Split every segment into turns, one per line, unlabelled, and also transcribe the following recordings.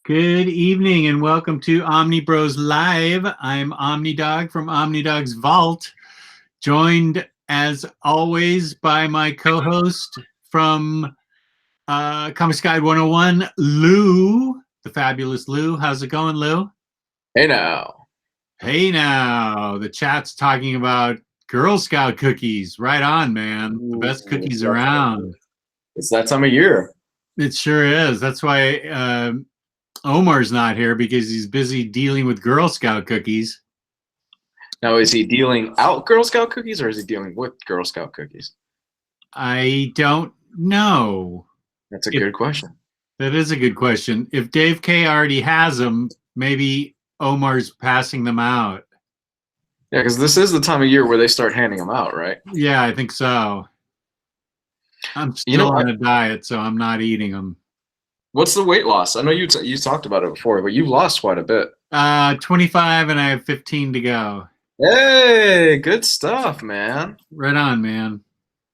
Good evening and welcome to Omnibroslive. I'm Omnidog from Omnidog's Vault, joined as always by my co-host from Comics Guide 101, Lou, the fabulous Lou. How's it going, Lou?
Hey now.
Hey now. The chat's talking about Girl Scout cookies. Right on, man. The best cookies around.
It's that time of year.
It sure is. That's why Omar's not here, because he's busy dealing with Girl Scout cookies.
Now, is he dealing out Girl Scout cookies or is he dealing with Girl Scout cookies?
I don't know.
That's a good question.
That is a good question. If Dave K already has them, maybe Omar's passing them out.
Yeah, because this is the time of year where they start handing them out, right?
Yeah, I think so. I'm still on a diet, so I'm not eating them.
What's the weight loss? I know you talked about it before, but you've lost quite a bit.
25, and I have 15 to go.
Hey, good stuff, man.
Right on, man.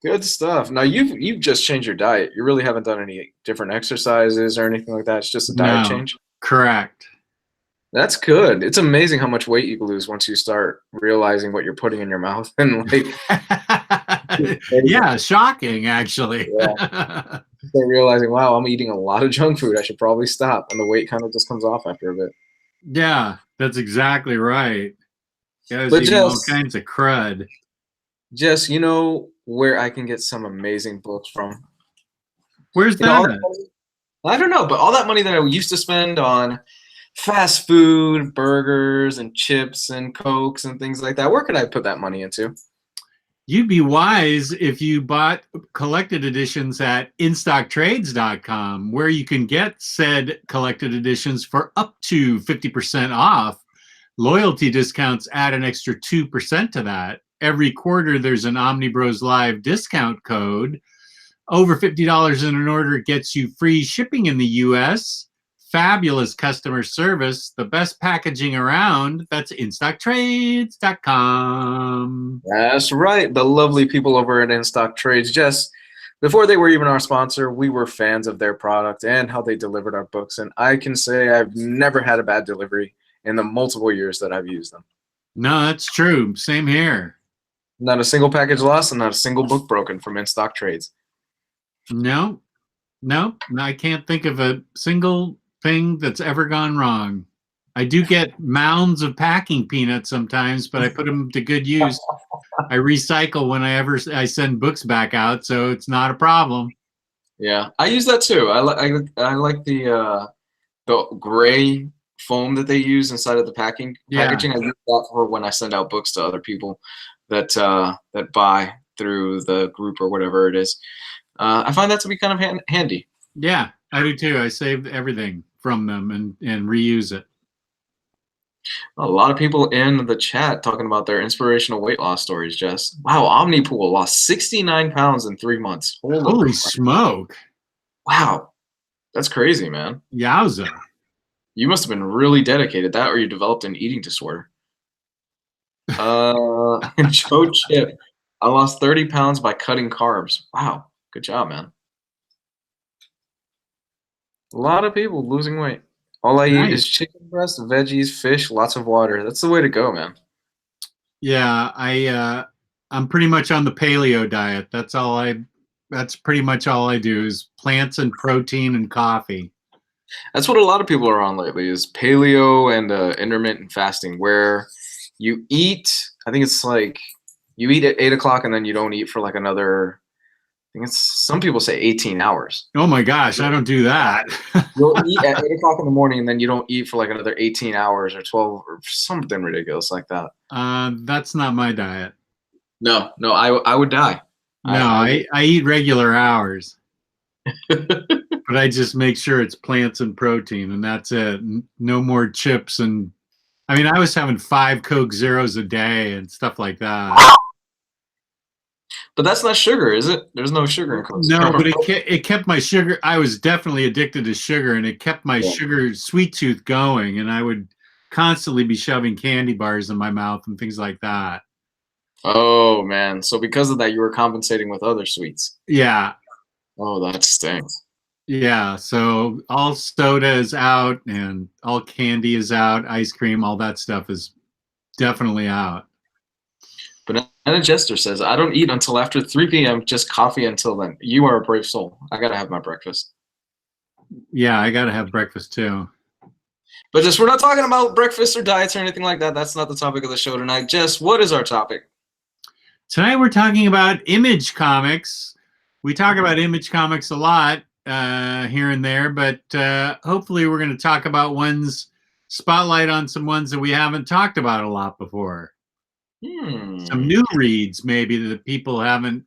Good stuff. Now you've just changed your diet. You really haven't done any different exercises or anything like that. It's just a diet change.
Correct.
That's good. It's amazing how much weight you can lose once you start realizing what you're putting in your mouth and like.
Yeah, shocking, actually.
Yeah. Start realizing, wow, I'm eating a lot of junk food. I should probably stop, and the weight kind of just comes off after a bit.
Yeah, that's exactly right. I was eating all kinds of crud.
Jess, you know where I can get some amazing books from?
Where's that?
I don't know, but all that money that I used to spend on fast food, burgers, and chips and Cokes and things like that, where could I put that money into?
You'd be wise if you bought collected editions at instocktrades.com, where you can get said collected editions for up to 50% off. Loyalty discounts add an extra 2% to that. Every quarter, there's an Omnibroslive discount code. Over $50 in an order gets you free shipping in the U.S., fabulous customer service, the best packaging around. That's instocktrades.com.
That's right. The lovely people over at InStock Trades. Jess, before they were even our sponsor, we were fans of their product and how they delivered our books. And I can say I've never had a bad delivery in the multiple years that I've used them.
No, that's true. Same here.
Not a single package lost and not a single book broken from InStock Trades.
No, I can't think of a single thing that's ever gone wrong. I do get mounds of packing peanuts sometimes, but I put them to good use. I recycle whenever I send books back out, so it's not a problem.
Yeah, I use that too. I like the gray foam that they use inside of the packaging. I use that for when I send out books to other people that buy through the group or whatever it is. I find that to be kind of handy.
Yeah, I do too. I save everything from them and reuse it.
A lot of people in the chat talking about their inspirational weight loss stories, Jess. Wow, Omnipool lost 69 pounds in 3 months.
Holy smoke.
Wow. That's crazy, man.
Yowza.
You must have been really dedicated. That or you developed an eating disorder. Joe Chip, I lost 30 pounds by cutting carbs. Wow. Good job, man. A lot of people losing weight. All I eat is chicken breast, veggies, fish, lots of water. That's the way to go, man.
Yeah, I'm pretty much on the paleo diet. That's pretty much all I do is plants and protein and coffee.
That's what a lot of people are on lately is paleo and intermittent fasting, where you eat, I think it's like you eat at 8 o'clock and then you don't eat for like another, I think it's, some people say 18 hours.
Oh my gosh, I don't do that.
You'll eat at 8 o'clock in the morning and then you don't eat for like another 18 hours or 12 or something ridiculous like that.
That's not my diet.
No, I would die.
No, I eat regular hours. But I just make sure it's plants and protein, and that's it. No more chips. And I mean, I was having 5 Coke Zeros a day and stuff like that.
But that's not sugar, is it? There's no sugar in Coke Zero.
No, but it kept my sugar. I was definitely addicted to sugar, and it kept my sugar sweet tooth going, and I would constantly be shoving candy bars in my mouth and things like that.
Oh, man. So because of that, you were compensating with other sweets.
Yeah.
Oh, that stinks.
Yeah, so all soda is out and all candy is out, ice cream, all that stuff is definitely out.
Banana Jester says, I don't eat until after 3 p.m., just coffee until then. You are a brave soul. I gotta have my breakfast.
Yeah, I gotta have breakfast too.
But Jess, we're not talking about breakfast or diets or anything like that. That's not the topic of the show tonight. Jess, what is our topic?
Tonight we're talking about Image Comics. We talk about Image Comics a lot here and there, but hopefully we're going to talk about spotlight on some ones that we haven't talked about a lot before. Some new reads maybe that people haven't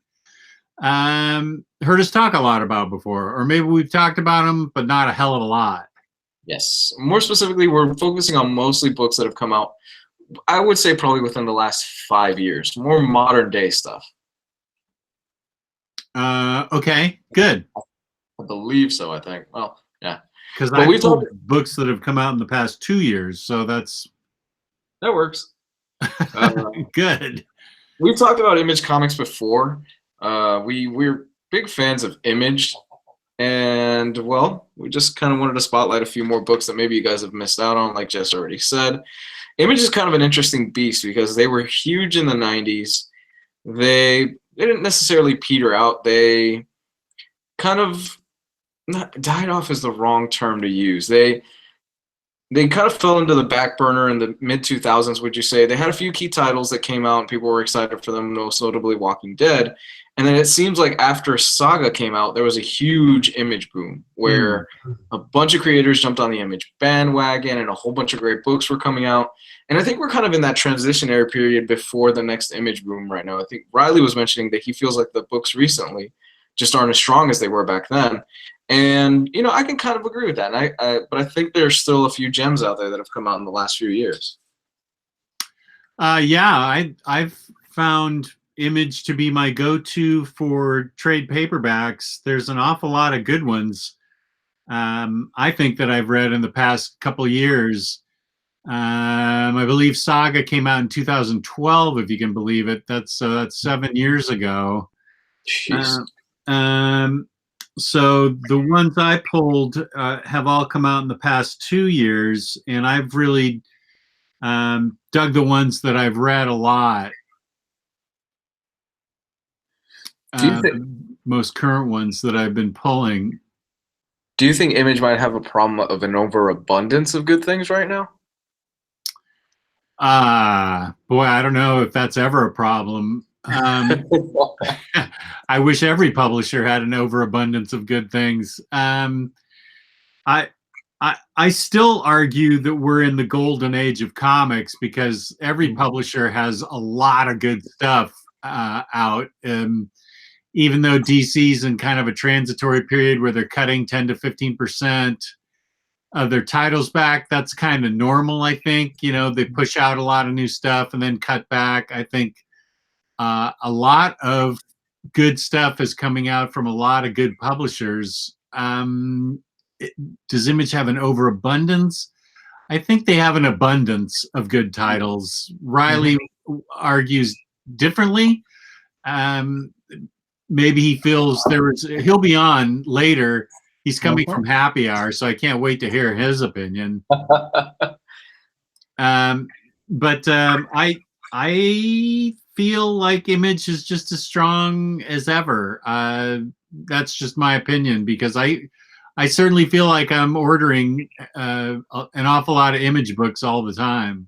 heard us talk a lot about before, or maybe we've talked about them, but not a hell of a lot.
Yes. More specifically, we're focusing on mostly books that have come out, I would say probably within the last 5 years, more modern day stuff.
Okay, good.
I believe so, I think. Well, yeah.
Because I've told books that have come out in the past 2 years, so that
works.
Good.
We've talked about Image Comics before. We're big fans of Image, and well, we just kind of wanted to spotlight a few more books that maybe you guys have missed out on, like Jess already said. Image is kind of an interesting beast because they were huge in the 90s. They didn't necessarily peter out. They kind of died off is the wrong term to use. They kind of fell into the back burner in the mid-2000s, would you say? They had a few key titles that came out and people were excited for them, most notably Walking Dead. And then it seems like after Saga came out, there was a huge Image boom where a bunch of creators jumped on the Image bandwagon and a whole bunch of great books were coming out. And I think we're kind of in that transitionary period before the next Image boom right now. I think Ryley was mentioning that he feels like the books recently just aren't as strong as they were back then. And, you know, I can kind of agree with that. But I think there's still a few gems out there that have come out in the last few years.
Yeah, I've found Image to be my go-to for trade paperbacks. There's an awful lot of good ones. I think that I've read in the past couple years. I believe Saga came out in 2012, if you can believe it. That's 7 years ago. So the ones I pulled have all come out in the past 2 years, and I've really dug the ones that I've read a lot. Most current ones that I've been pulling.
Do you think Image might have a problem of an overabundance of good things right now?
Boy, I don't know if that's ever a problem. I wish every publisher had an overabundance of good things. I still argue that we're in the golden age of comics because every publisher has a lot of good stuff out. Even though DC's in kind of a transitory period where they're cutting 10 to 15% of their titles back, that's kind of normal, I think. You know, they push out a lot of new stuff and then cut back. I think a lot of good stuff is coming out from a lot of good publishers. Does Image have an overabundance? I think they have an abundance of good titles. Ryley argues differently. Maybe he feels he'll be on later. He's coming from Happy Hour, so I can't wait to hear his opinion. I feel like Image is just as strong as ever. That's just my opinion because I certainly feel like I'm ordering an awful lot of Image books all the time.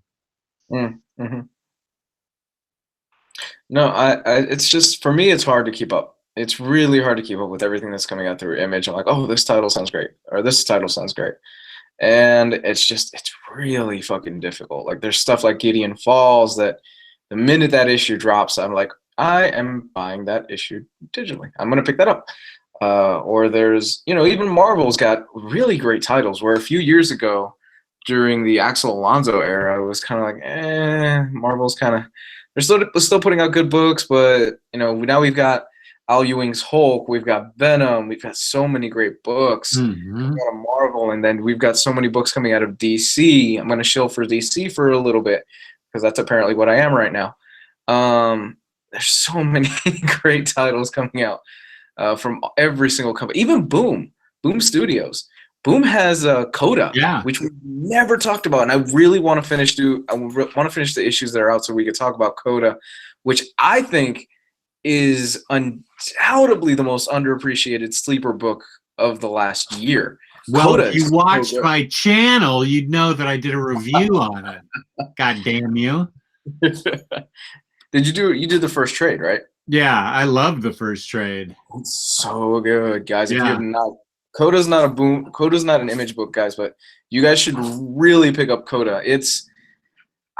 No, it's just, for me, it's hard to keep up. It's really hard to keep up with everything that's coming out through Image. I'm like, oh, this title sounds great, or this title sounds great. And it's really fucking difficult. Like, there's stuff like Gideon Falls that the minute that issue drops, I'm like, I am buying that issue digitally. I'm going to pick that up. Or there's, you know, even Marvel's got really great titles where a few years ago during the Axel Alonso era, it was kind of like, Marvel's kind of, they're still putting out good books, but, you know, now we've got Al Ewing's Hulk, we've got Venom, we've got so many great books. We've got a Marvel, and then we've got so many books coming out of DC. I'm going to shill for DC for a little bit because that's apparently what I am right now. There's so many great titles coming out from every single company. Even Boom. Boom Studios. Boom has Coda,
Yeah.
which we never talked about, and I really want to finish. I want to finish the issues that are out so we could talk about Coda, which I think is undoubtedly the most underappreciated sleeper book of the last year.
Well,
Coda
if you
is
watched
so good.
my channel, you'd know that I did a review on it. God damn you.
You did the first trade, right?
Yeah, I love the first trade.
It's so good, guys. If you
Yeah.
have not, Coda's not an image book, guys, but you guys should really pick up Coda.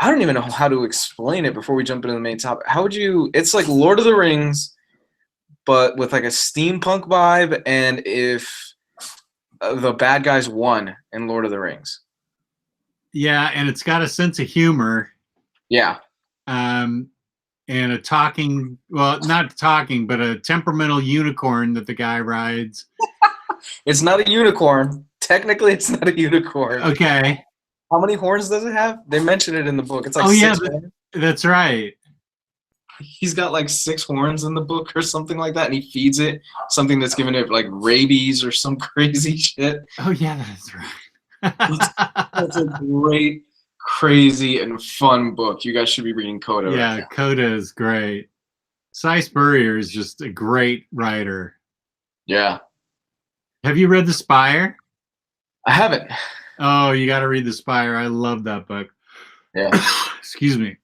I don't even know how to explain it before we jump into the main topic. It's like Lord of the Rings, but with like a steampunk vibe, and if the bad guys won in Lord of the Rings.
Yeah, and it's got a sense of humor.
Yeah.
And a talking, well, not talking, but a temperamental unicorn that the guy rides.
It's not a unicorn. Technically, it's not a unicorn.
Okay.
How many horns does it have? They mention it in the book. It's like 6 horns.
That's right.
He's got like 6 horns in the book or something like that, and he feeds it something that's giving it like rabies or some crazy shit.
Oh, yeah, that's right.
It's a great, crazy, and fun book. You guys should be reading Coda.
Yeah, right, Coda is great. Cy Spurrier is just a great writer.
Yeah.
Have you read The Spire?
I haven't.
Oh, you got to read The Spire. I love that book.
Yeah.
Excuse me.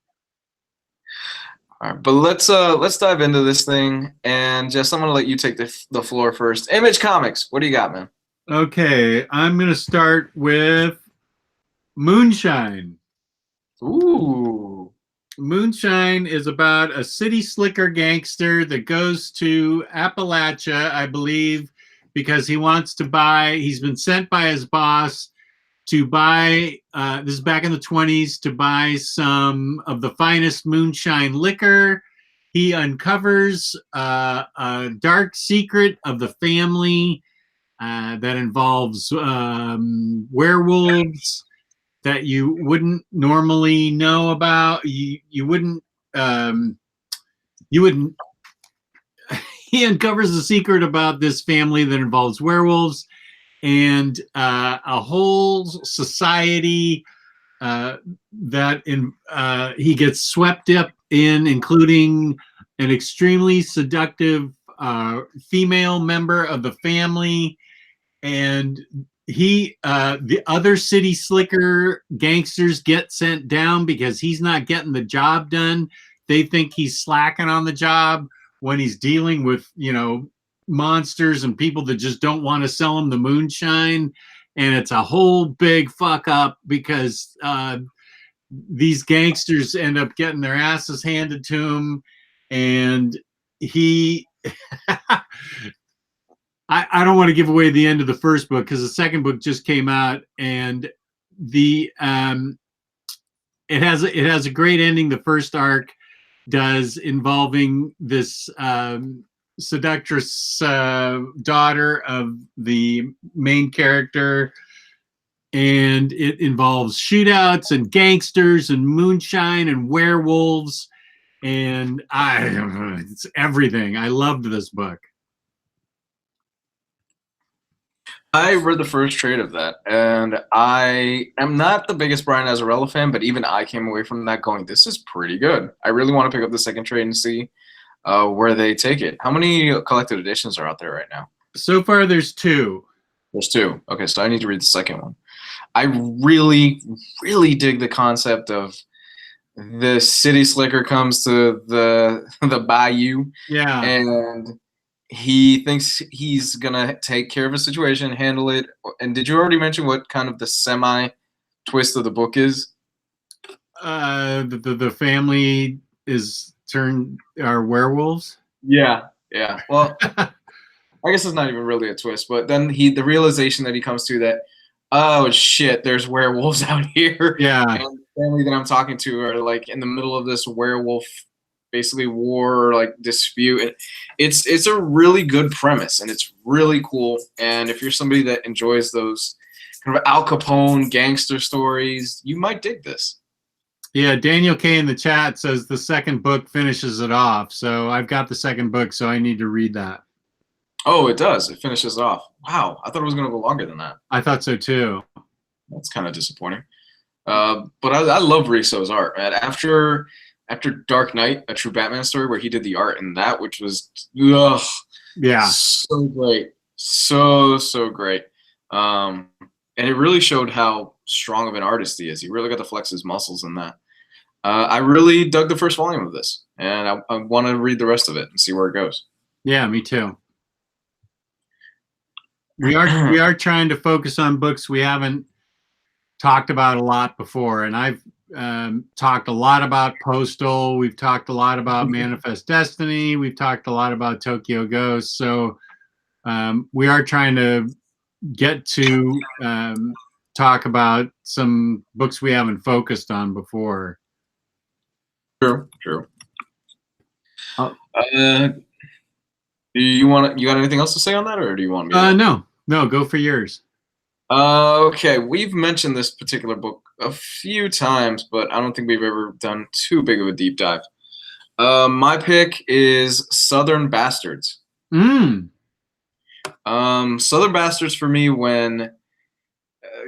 All right, but let's dive into this thing, and Jess, I'm gonna let you take the floor first. Image Comics, what do you got, man?
Okay, I'm gonna start with Moonshine.
Ooh.
Moonshine is about a city slicker gangster that goes to Appalachia, I believe, because he wants to buy. He's been sent by his boss to buy, this is back in the 20s, to buy some of the finest moonshine liquor. He uncovers a dark secret of the family that involves werewolves that you wouldn't normally know about. You wouldn't. He uncovers the secret about this family that involves werewolves and a whole society that he gets swept up in, including an extremely seductive female member of the family, and the other city slicker gangsters get sent down because he's not getting the job done. They think he's slacking on the job when he's dealing with, monsters and people that just don't want to sell him the moonshine. And it's a whole big fuck up because these gangsters end up getting their asses handed to him. And he, I don't want to give away the end of the first book because the second book just came out, and it has a great ending. The first arc does, involving this seductress daughter of the main character, and it involves shootouts and gangsters and moonshine and werewolves, and it's everything. I loved this book.
I read the first trade of that, and I am not the biggest Brian Azzarello fan, but even I came away from that going, this is pretty good. I really want to pick up the second trade and see where they take it. How many collected editions are out there right now?
So far, there's 2.
There's 2. Okay, so I need to read the second one. I really, really dig the concept of the city slicker comes to the bayou.
Yeah.
And he thinks he's gonna take care of a situation, handle it. And did you already mention what kind of the semi twist of the book is?
The family are werewolves.
Yeah. Well, I guess it's not even really a twist, but then the realization that he comes to that, oh shit, there's werewolves out here.
Yeah.
And the family that I'm talking to are like in the middle of this werewolf basically war, like dispute. It's a really good premise, and it's really cool. And if you're somebody that enjoys those kind of Al Capone gangster stories, you might dig this.
Yeah, Daniel K in the chat says the second book finishes it off. So I've got the second book, so I need to read that.
Oh, it does. It finishes off. Wow, I thought it was going to go longer than that.
I thought so too.
That's kind of disappointing. But I love Risso's art. And after Dark Knight, a true Batman story, where he did the art in that, which was so great, so great. And it really showed how strong of an artist he is. He really got to flex his muscles in that. I really dug the first volume of this, and I want to read the rest of it and see where it goes.
Yeah, me too. We are trying to focus on books we haven't talked about a lot before, and I've talked a lot about Postal. We've talked a lot about Manifest Destiny. We've talked a lot about Tokyo Ghost. So we are trying to get to talk about some books we haven't focused on before.
True. You got anything else to say on that, or do you want me to?
No, go for yours.
Okay, we've mentioned this particular book a few times, but I don't think we've ever done too big of a deep dive. My pick is Southern Bastards. Southern Bastards for me, when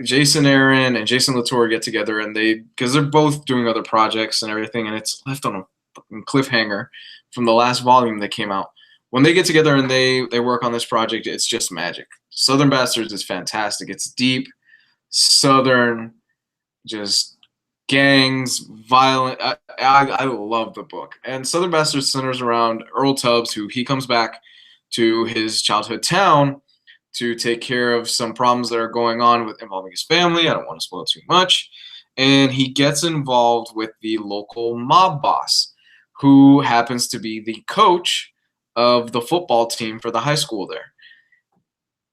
Jason Aaron and Jason Latour get together, and because they're both doing other projects and everything, and it's left on a fucking cliffhanger from the last volume that came out. When they get together and they work on this project, it's just magic. Southern Bastards is fantastic. It's deep, Southern, just gangs, violent. I love the book. And Southern Bastards centers around Earl Tubbs, who he comes back to his childhood town to take care of some problems that are going on involving his family. I don't want to spoil too much. And he gets involved with the local mob boss, who happens to be the coach of the football team for the high school there.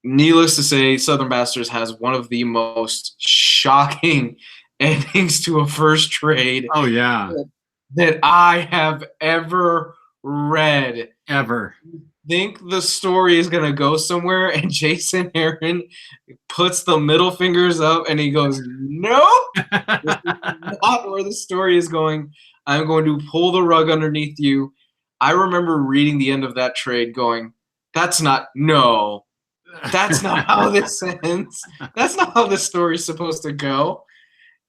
Needless to say, Southern Bastards has one of the most shocking endings to a first trade.
Oh yeah,
that I have ever read.
Ever.
Think the story is gonna go somewhere, and Jason Aaron puts the middle fingers up and he goes, "Nope, this is not where the story is going. I'm going to pull the rug underneath you." I remember reading the end of that trade going, that's not how this ends. That's not how this story is supposed to go.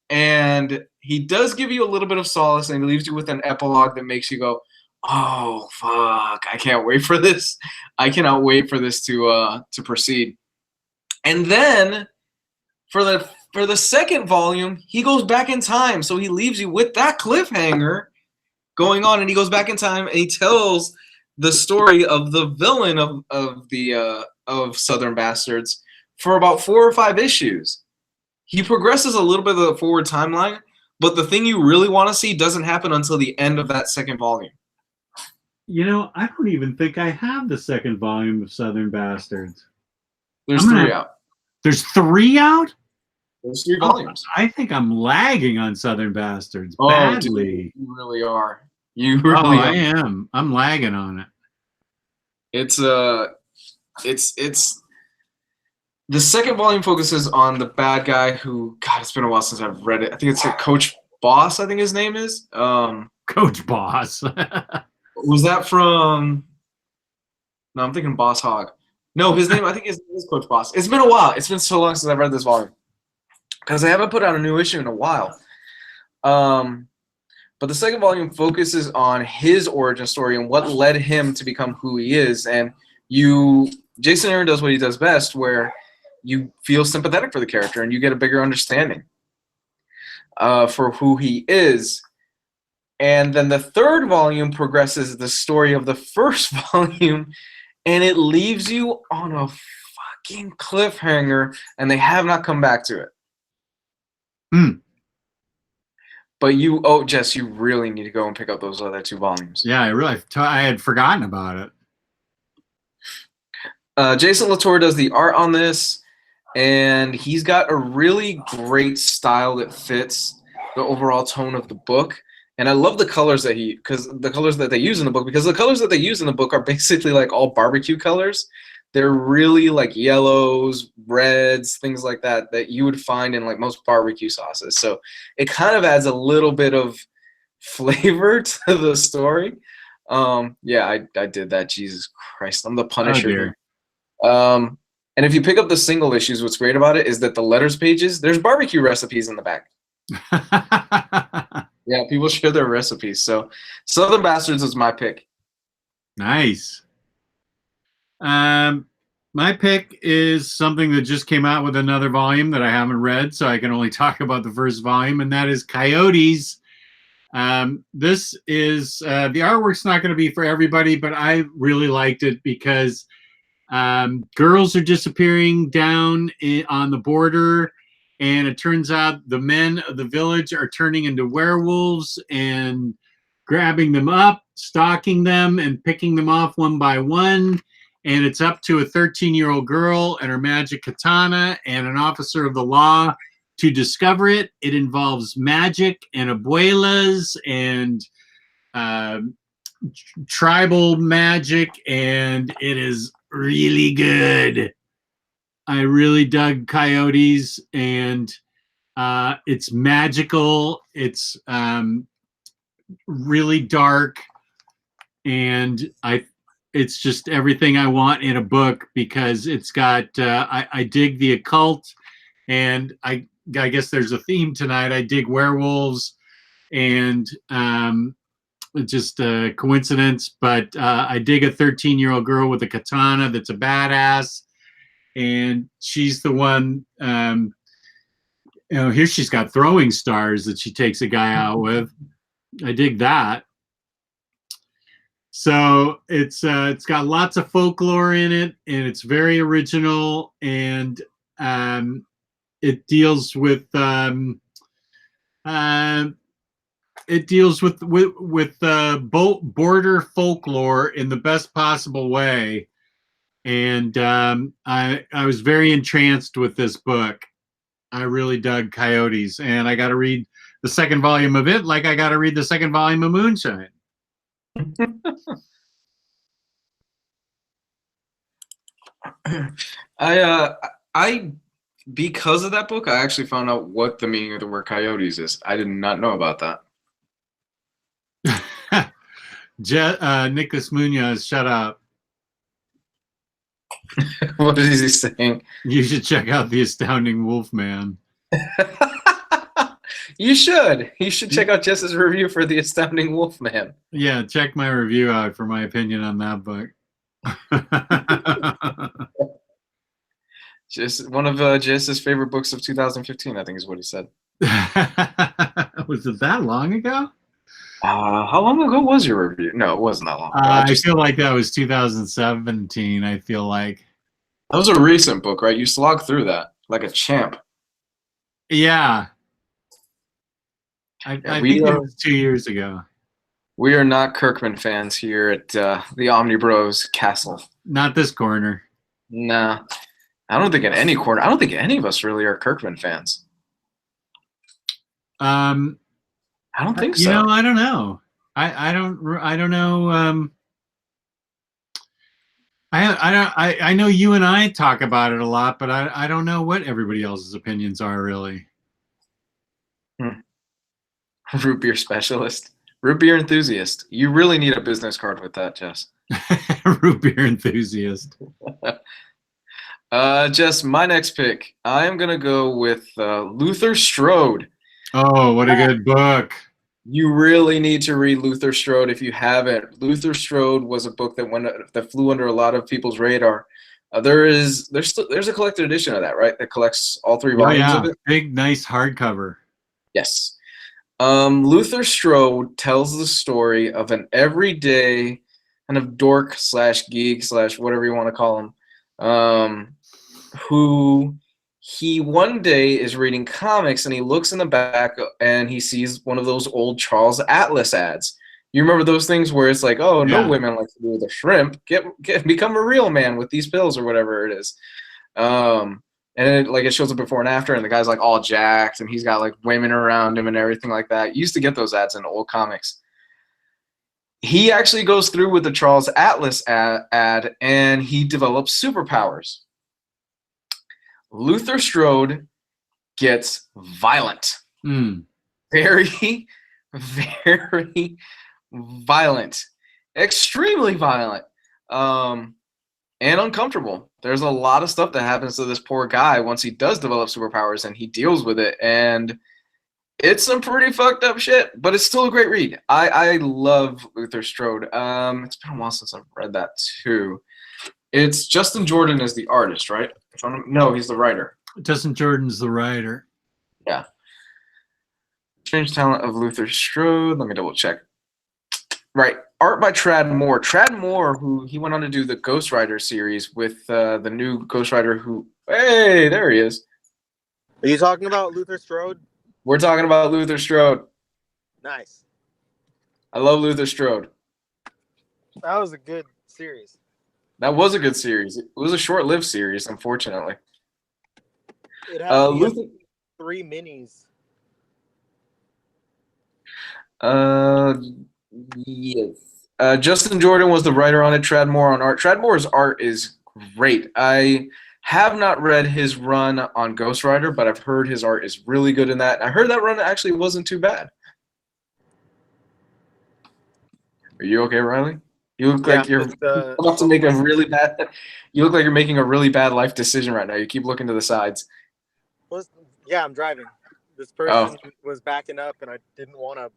And he does give you a little bit of solace, and he leaves you with an epilogue that makes you go, oh, fuck, I can't wait for this. I cannot wait for this to proceed. And then for the second volume, he goes back in time. So he leaves you with that cliffhanger going on, and he goes back in time and he tells the story of the villain of Southern Bastards for about 4 or 5 issues. He progresses a little bit of the forward timeline, but the thing you really want to see doesn't happen until the end of that second volume.
You know, I don't even think I have the second volume of Southern Bastards.
There's 3 out.
There's 3 out?
There's 3 volumes.
I think I'm lagging on Southern Bastards badly.
Dude, you really are. You really are.
I am. I'm lagging on it.
It's the second volume focuses on the bad guy who, God, it's been a while since I've read it. I think it's Coach Boss, I think his name is.
Coach Boss.
Was that from? No, I'm thinking Boss Hog. No, his name, I think his name is Coach Boss. It's been a while. It's been so long since I've read this volume, because I haven't put out a new issue in a while. But the second volume focuses on his origin story and what led him to become who he is. And Jason Aaron does what he does best, where you feel sympathetic for the character and you get a bigger understanding for who he is. And then the third volume progresses the story of the first volume, and it leaves you on a fucking cliffhanger, and they have not come back to it. But Jess, you really need to go and pick up those other 2 volumes.
Yeah, I had forgotten about
it. Jason Latour does the art on this, and he's got a really great style that fits the overall tone of the book. And I love the colors that the colors that they use in the book, because the colors that they use in the book are basically like all barbecue colors. They're really like yellows, reds, things like that you would find in like most barbecue sauces. So it kind of adds a little bit of flavor to the story. Yeah, I did that. Jesus Christ, I'm the Punisher. And if you pick up the single issues, what's great about it is that the letters pages, there's barbecue recipes in the back. Yeah, people share their recipes. So Southern Bastards was my pick.
Nice. My pick is something that just came out with another volume that I haven't read, so I can only talk about the first volume, and that is Coyotes. This is the artwork's not going to be for everybody, but I really liked it because girls are disappearing down on the border, and it turns out the men of the village are turning into werewolves and grabbing them up, stalking them, and picking them off one by one. And it's up to a 13-year-old girl and her magic katana and an officer of the law to discover it. It involves magic and abuelas and tribal magic, and it is really good. I really dug Coyotes, and it's magical. It's really dark, and it's just everything I want in a book because it's got I dig the occult, and I guess there's a theme tonight. I dig werewolves, and just a coincidence, but I dig a 13-year-old girl with a katana that's a badass, and she's the one. Here she's got throwing stars that she takes a guy out with. I dig that. So it's got lots of folklore in it, and it's very original, and it deals with border folklore in the best possible way, and I was very entranced with this book. I really dug Coyotes, and I got to read the second volume of it, like I got to read the second volume of Moonshine.
I because of that book, I actually found out what the meaning of the word coyotes is. I did not know about that.
Nicholas Munoz, shut up.
What is he saying?
You should check out The Astounding Wolfman.
You should. You should check out Jess's review for The Astounding Wolfman.
Yeah, check my review out for my opinion on that book.
Just one of Jess's favorite books of 2015, I think is what he said.
Was it that long ago?
How long ago was your review? No, it wasn't that long ago.
I feel like that was 2017, I feel like.
That was a recent book, right? You slogged through that like a champ.
Yeah. I think it was 2 years ago.
We are not Kirkman fans here at the OmniBros Castle.
Not this corner.
Nah. I don't think in any corner. I don't think any of us really are Kirkman fans. I don't think so.
You know, I don't know. I don't know. I know you and I talk about it a lot, but I don't know what everybody else's opinions are really.
Root beer specialist, root beer enthusiast. You really need a business card with that, Jess.
Root beer enthusiast.
Jess, my next pick. I am gonna go with Luther Strode.
Oh, what a good book!
You really need to read Luther Strode if you haven't. Luther Strode was a book that flew under a lot of people's radar. There's a collected edition of that, right? That collects all 3 volumes of it.
Big, nice hardcover.
Yes. Luther Strode tells the story of an everyday kind of dork / geek / whatever you want to call him, who he one day is reading comics and he looks in the back and he sees one of those old Charles Atlas ads. You remember those things where it's like, oh, no women like to do with a shrimp. Become a real man with these pills or whatever it is. And it shows up before and after, and the guy's like all jacked, and he's got like women around him and everything like that. You used to get those ads in old comics. He actually goes through with the Charles Atlas ad, and he develops superpowers. Luther Strode gets violent. Very, very violent. Extremely violent. and uncomfortable. There's a lot of stuff that happens to this poor guy once he does develop superpowers and he deals with it, and it's some pretty fucked up shit, but it's still a great read. I love Luther Strode. It's been a while since I've read that too. It's Justin Jordan is the artist, right? No, he's the writer.
Justin Jordan's the writer.
Yeah. Strange Talent of Luther Strode. Let me double check. Right. Art by Tradd Moore. Tradd Moore, who he went on to do the Ghost Rider series with the new Ghost Rider who... Hey, there he is.
Are you talking about Luther Strode?
We're talking about Luther Strode.
Nice.
I love Luther Strode.
That was a good series.
That was a good series. It was a short-lived series, unfortunately.
It had
Luther...
3 minis.
Yes. Justin Jordan was the writer on it. Tradd Moore on art. Tradd Moore's art is great. I have not read his run on Ghost Rider, but I've heard his art is really good in that. I heard that run actually wasn't too bad. Are you okay, Ryley? You look like you're about to make a really bad. You look like you're making a really bad life decision right now. You keep looking to the sides.
Yeah, I'm driving. This person was backing up, and I didn't want to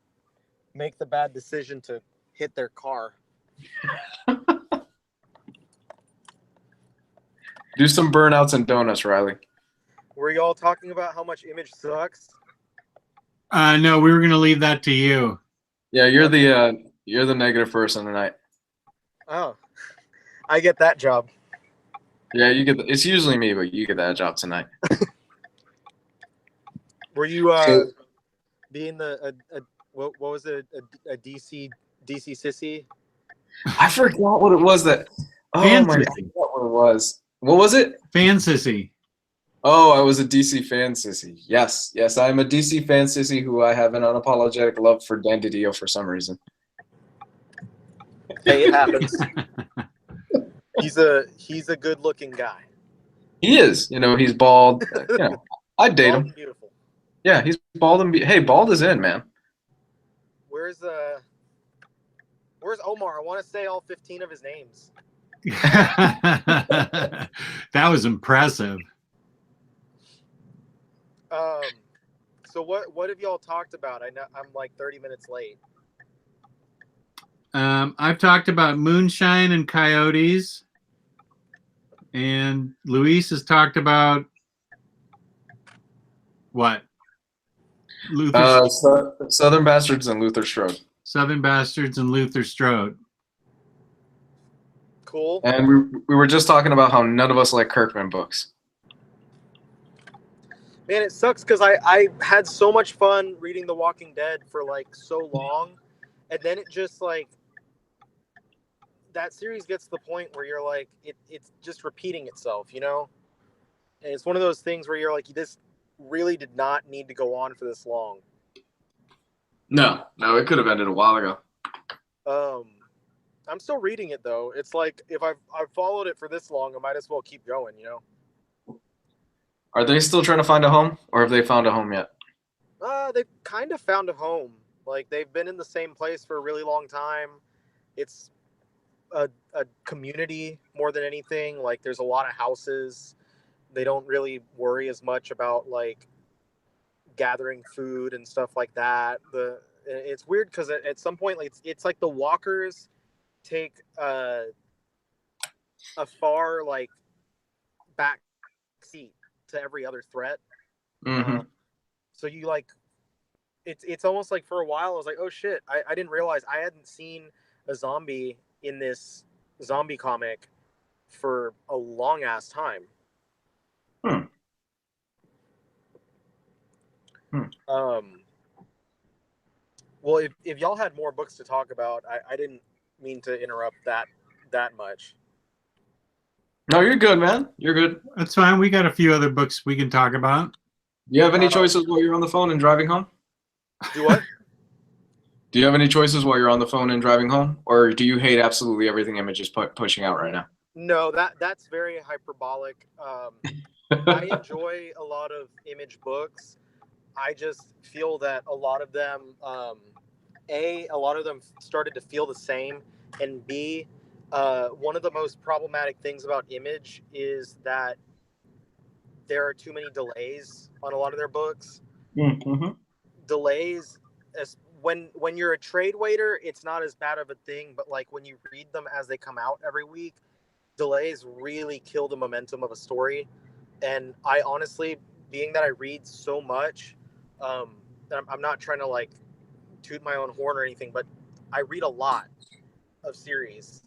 make the bad decision to hit their car.
Do some burnouts and donuts, Ryley.
Were you all talking about how much Image sucks?
No, we were going to leave that to you.
Yeah, you're the negative person tonight.
Oh, I get that job.
Yeah, you get. It's usually me, but you get that job tonight.
Were you being what was it, a DC sissy?
I forgot what it was that. Oh my god, I forgot what it was. What was it?
Fan sissy.
Oh, I was a DC fan sissy. Yes, I'm a DC fan sissy who I have an unapologetic love for Dan DiDio for some reason.
Hey, it happens. He's a good-looking guy.
He is. You know, he's bald. You know, I'd date him.
Beautiful.
Yeah, he's bald and hey, bald is in, man.
Where's Omar? I want to say all 15 of his names.
That was impressive.
So what have y'all talked about? I know I'm like 30 minutes late.
I've talked about Moonshine and Coyotes, and Luis has talked about what?
Southern Bastards and Luther Strode.
Southern Bastards and Luther Strode.
Cool.
And we were just talking about how none of us like Kirkman books.
Man, it sucks because I had so much fun reading The Walking Dead for like so long, and then it just like that series gets to the point where you're like it's just repeating itself, you know? And it's one of those things where you're like, this really did not need to go on for this long.
No, it could have ended a while ago.
I'm still reading it though. It's like if I've followed it for this long, I might as well keep going, you know?
Are they still trying to find a home, or have they found a home yet?
They've kind of found a home. Like they've been in the same place for a really long time. It's a community more than anything. Like there's a lot of houses. They don't really worry as much about like gathering food and stuff like that. It's weird because at some point like it's like the walkers take a far like back seat to every other threat.
Mm-hmm.
So you like it's almost like for a while I was like, oh shit, I didn't realize I hadn't seen a zombie in this zombie comic for a long ass time. Well, if y'all had more books to talk about, I didn't mean to interrupt that much.
No, you're good, man. You're good.
That's fine. We got a few other books we can talk about.
Do you have any choices while you're on the phone and driving home?
Do what?
Do you have any choices while you're on the phone and driving home? Or do you hate absolutely everything Image is pushing out right now?
No, that's very hyperbolic. I enjoy a lot of Image books. I just feel that a lot of them, a lot of them started to feel the same, and B, One of the most problematic things about Image is that there are too many delays on a lot of their books.
Mm-hmm.
Delays, as when you're a trade waiter, it's not as bad of a thing, but like when you read them as they come out every week, delays really kill the momentum of a story. And I honestly, being that I read so much, I'm not trying to like toot my own horn or anything, but I read a lot of series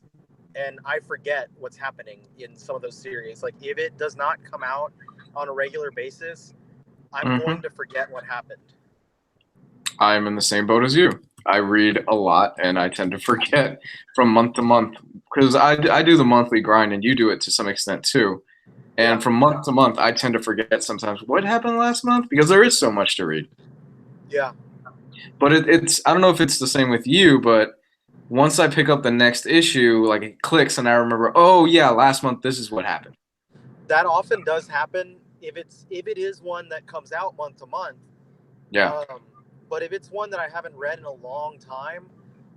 and I forget what's happening in some of those series. Like if it does not come out on a regular basis, I'm going to forget what happened.
I'm in the same boat as you. I read a lot and I tend to forget from month to month because I do the monthly grind and you do it to some extent too. And from month to month, I tend to forget sometimes what happened last month because there is so much to read.
Yeah.
But it's I don't know if it's the same with you, but once I pick up the next issue, like it clicks and I remember, oh yeah, last month this is what happened.
That often does happen if it is one that comes out month to month.
Yeah.
But if it's one that I haven't read in a long time,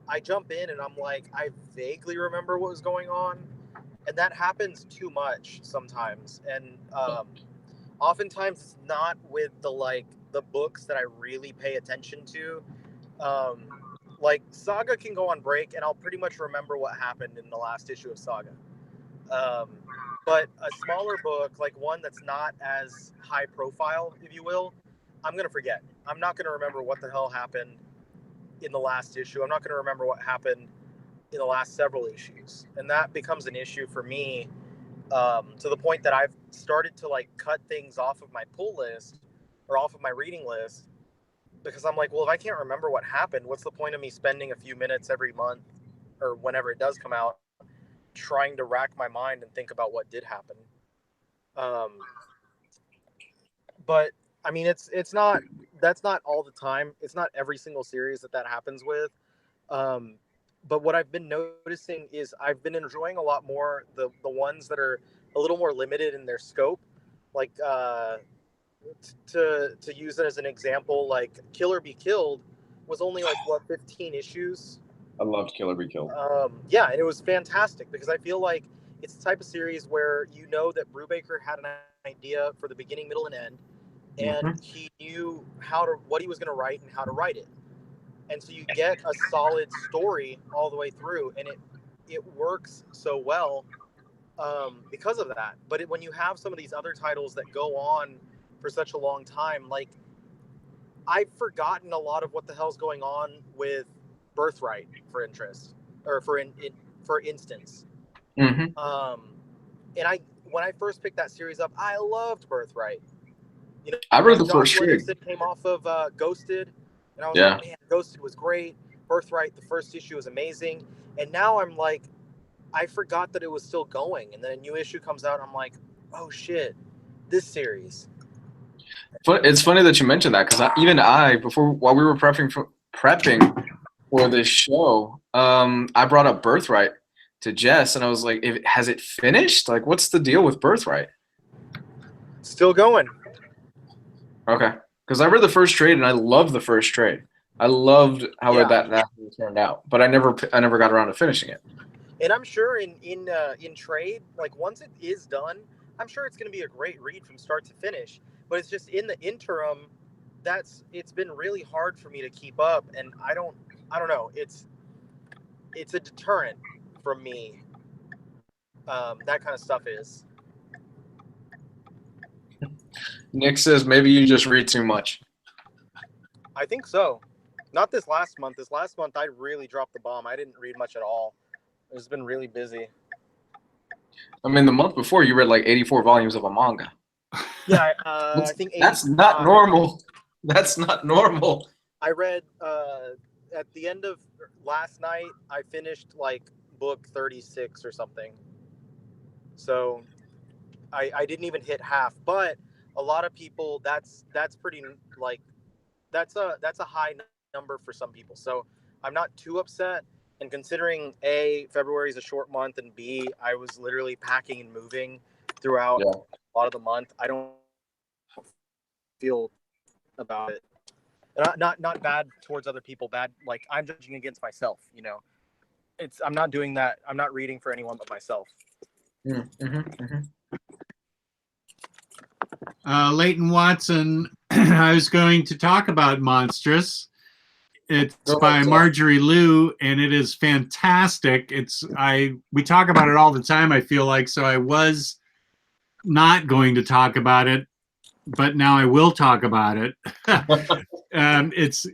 I jump in and I'm like, I vaguely remember what was going on, and that happens too much sometimes. And oftentimes it's not with the books that I really pay attention to. Like Saga can go on break, and I'll pretty much remember what happened in the last issue of Saga. But a smaller book, like one that's not as high profile, if you will, I'm going to forget. I'm not going to remember what the hell happened in the last issue. I'm not going to remember what happened in the last several issues. And that becomes an issue for me, to the point that I've started to like cut things off of my pull list or off of my reading list, because I'm like, well, if I can't remember what happened, what's the point of me spending a few minutes every month or whenever it does come out trying to rack my mind and think about what did happen. But I mean, that's not all the time. It's not every single series that happens with. But what I've been noticing is I've been enjoying a lot more the ones that are a little more limited in their scope. Like to use it as an example, like Kill or Be Killed was only like 15 issues.
I loved Kill or Be Killed.
Yeah, and it was fantastic because I feel like it's the type of series where you know that Brubaker had an idea for the beginning, middle, and end, and he knew what he was going to write and how to write it, and so you get a solid story all the way through, and it works so well because of that. But when you have some of these other titles that go on for such a long time, like I've forgotten a lot of what the hell's going on with Birthright, for instance. And when I first picked that series up, I loved Birthright. You know,
I read the
Josh
first trade.
Williamson came off of Ghosted, and I was like, man, Ghosted was great. Birthright, the first issue was amazing. And now I'm like, I forgot that it was still going. And then a new issue comes out, and I'm like, oh shit, this series.
But it's funny that you mentioned that because while we were prepping for this show, I brought up Birthright to Jess, and I was like, has it finished? Like, what's the deal with Birthright?
Still going.
Okay. Because I read the first trade, and I loved the first trade. I loved how that turned out, but I never got around to finishing it.
And I'm sure in trade, like once it is done, I'm sure it's going to be a great read from start to finish. But it's just in the interim, it's been really hard for me to keep up, and I don't know. It's a deterrent from me. That kind of stuff is.
Nick says maybe you just read too much.
I think so. Not this last month. This last month I really dropped the bomb. I didn't read much at all. It's been really busy.
I mean, the month before you read like 84 volumes of a manga.
Yeah, I think
that's not normal. That's not normal.
I read at the end of last night. I finished like book 36 or something. So I didn't even hit half. But a lot of people, that's pretty like that's a high number for some people. So I'm not too upset. And considering A, February is a short month, and B, I was literally packing and moving throughout a lot of the month, I don't feel about it. Not bad towards other people, bad, like I'm judging against myself, you know? I'm not doing that. I'm not reading for anyone but myself.
Leighton Watson, I was going to talk about Monstrous. It's by Marjorie Liu, and it is fantastic. We talk about it all the time, I feel like, so I was not going to talk about it, but now I will talk about it. It's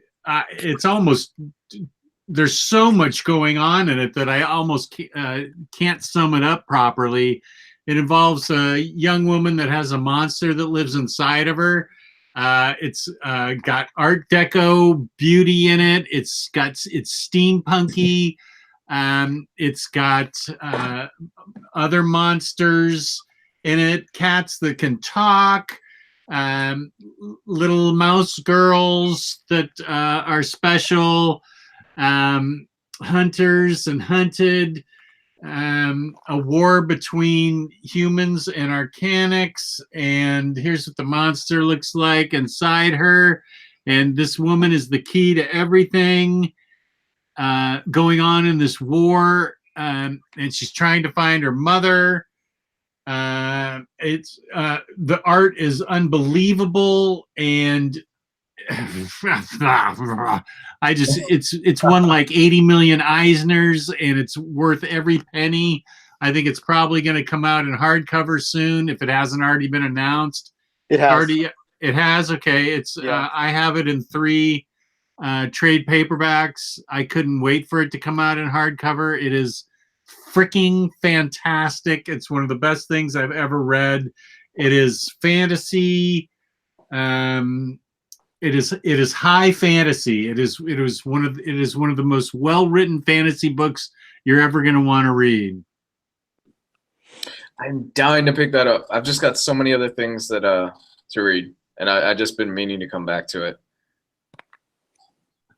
almost, there's so much going on in it that I almost can't sum it up properly. It involves a young woman that has a monster that lives inside of her. It's got Art Deco beauty in it. It's steampunky. It's got other monsters in it, cats that can talk, little mouse girls that are special, hunters and hunted, a war between humans and arcanics, and here's what the monster looks like inside her, and this woman is the key to everything going on in this war, and she's trying to find her mother. The art is unbelievable, and it's won like 80 million Eisners, and it's worth every penny. I think it's probably going to come out in hardcover soon if it hasn't already been announced.
It has.
It has. Okay, it's I have it in 3 trade paperbacks. I couldn't wait for it to come out in hardcover. It is freaking fantastic. It's one of the best things I've ever read. It is fantasy. It is high fantasy. It is one of the most well-written fantasy books you're ever going to want to read.
I'm dying to pick that up. I've just got so many other things that to read, and I've just been meaning to come back to it.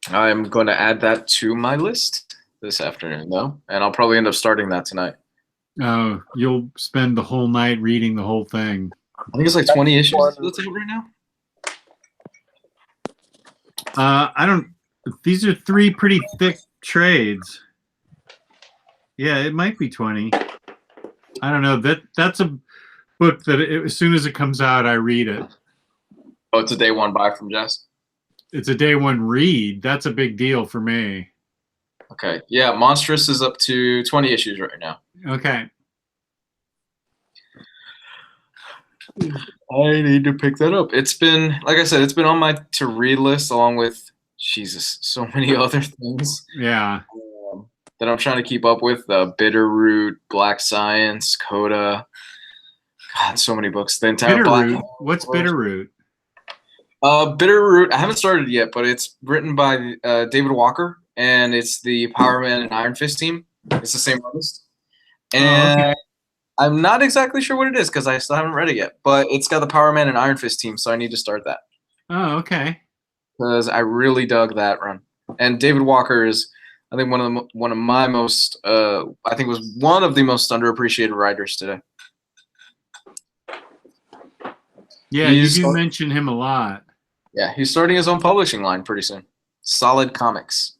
I'm going to add that to my list this afternoon, though, and I'll probably end up starting that tonight.
Oh, you'll spend the whole night reading the whole thing.
I think it's like 20 issues that's out right now.
I don't. These are 3 pretty thick trades. Yeah, it might be 20. I don't know. That's a book that as soon as it comes out, I read it.
Oh, it's a day 1 buy from Jess?
It's a day 1 read. That's a big deal for me.
Okay. Yeah, Monstrous is up to 20 issues right now.
Okay.
I need to pick that up. It's been, like I said, it's been on my to-read list along with, Jesus, so many other things.
Yeah.
That I'm trying to keep up with. Bitterroot, Black Science, Coda. God, so many books. The entire
Bitterroot. What's Bitterroot?
Bitterroot, I haven't started yet, but it's written by David Walker, and it's the Power Man and Iron Fist team. It's the same artist. And okay. I'm not exactly sure what it is because I still haven't read it yet, but it's got the Power Man and Iron Fist team, so I need to start that.
Oh, okay.
Because I really dug that run. And David Walker is, I think, one of my most, I think was one of the most underappreciated writers today.
Yeah, you do mention him a lot.
Yeah, he's starting his own publishing line pretty soon. Solid Comics.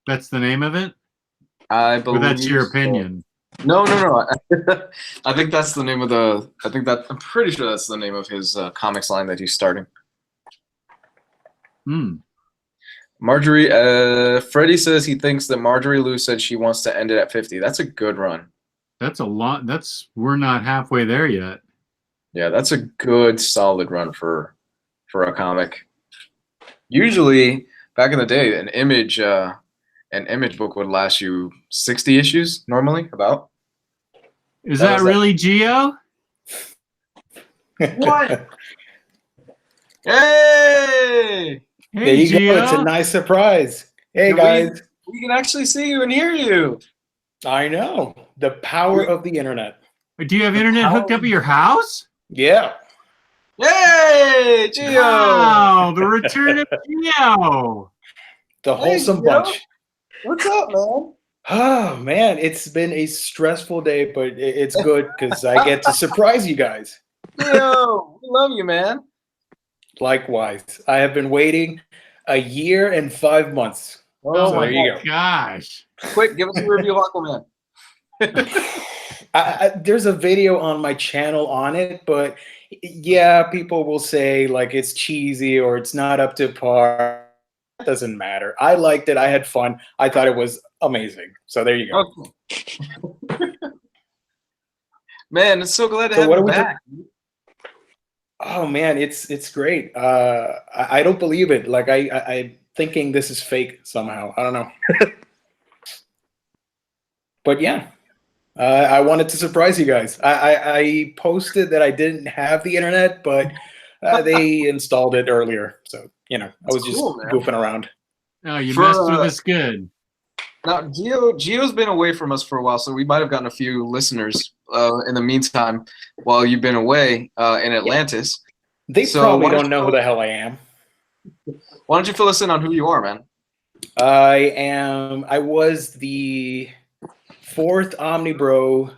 That's the name of it?
I believe.
Or that's your opinion?
No. I think that's the name of the. I'm pretty sure that's the name of his comics line that he's starting. Marjorie. Freddie says he thinks that Marjorie Liu said she wants to end it at 50. That's a good run.
That's a lot. We're not halfway there yet.
Yeah, that's a good solid run for a comic. Usually, back in the day, an image book would last you 60 issues normally. About.
Is that really Geo?
What? Hey!
There you
Gio.
go. It's a nice surprise. Hey, guys.
We can actually see you and hear you.
I know. The power of the internet.
Do you have internet hooked up at your house?
Yeah.
Yay, Gio!
Wow, the return of Gio.
The wholesome bunch.
What's up, man?
Oh, man. It's been a stressful day, but it's good because I get to surprise you guys.
Gio, we love you, man.
Likewise. I have been waiting a year and 5 months
Oh
So
my
there you go.
gosh.
Quick, give us a review of Aquaman.
There's a video on my channel on it, but yeah, people will say like it's cheesy or it's not up to par. It doesn't matter. I liked it. I had fun. I thought it was amazing. So there you go.
Okay. Man, it's so glad to
So
have
what
you
are we
back.
Oh man, it's great. I don't believe it. Like I'm thinking this is fake somehow. I don't know. But yeah, I wanted to surprise you guys. I posted that I didn't have the internet, but they installed it earlier. So you know, I was just
cool, man.
goofing around.
Oh, you
For,
messed with us good.
Now, Gio's been away from us for a while, so we might have gotten a few listeners in the meantime while you've been away in Atlantis.
They
So
probably
why don't
don't know
you-
who the hell I am.
Why don't you fill us in on who you are, man?
I was the fourth Omnibro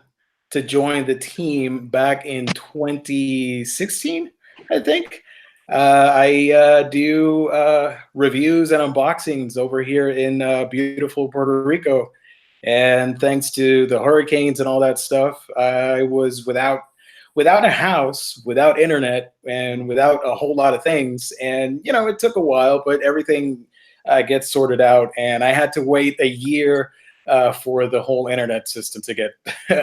to join the team back in 2016, I think. I do reviews and unboxings over here in beautiful Puerto Rico. And thanks to the hurricanes and all that stuff, I was without a house, without internet, and without a whole lot of things. And, you know, it took a while, but everything gets sorted out. And I had to wait a year for the whole internet system to get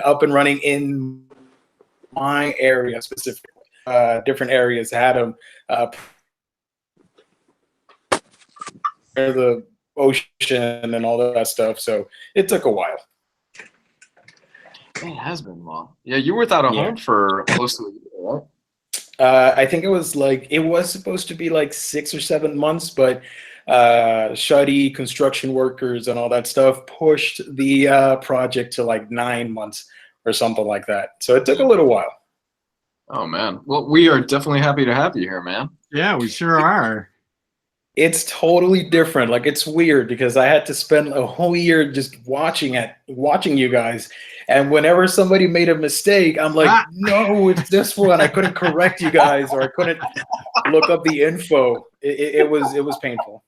up and running in my area specifically. Different areas had them near the ocean and all that stuff. So it took a while.
Man, it has been long. Yeah, you were without a home for close to a year, right?
I think it was supposed to be like 6 or 7 months, but shoddy construction workers and all that stuff pushed the project to like 9 months or something like that. So it took a little while.
Oh, man. Well, we are definitely happy to have you here, man.
Yeah, we sure are.
It's totally different. Like it's weird because I had to spend a whole year just watching you guys. And whenever somebody made a mistake, I'm like, no, it's this one. I couldn't correct you guys, or I couldn't look up the info. It was painful.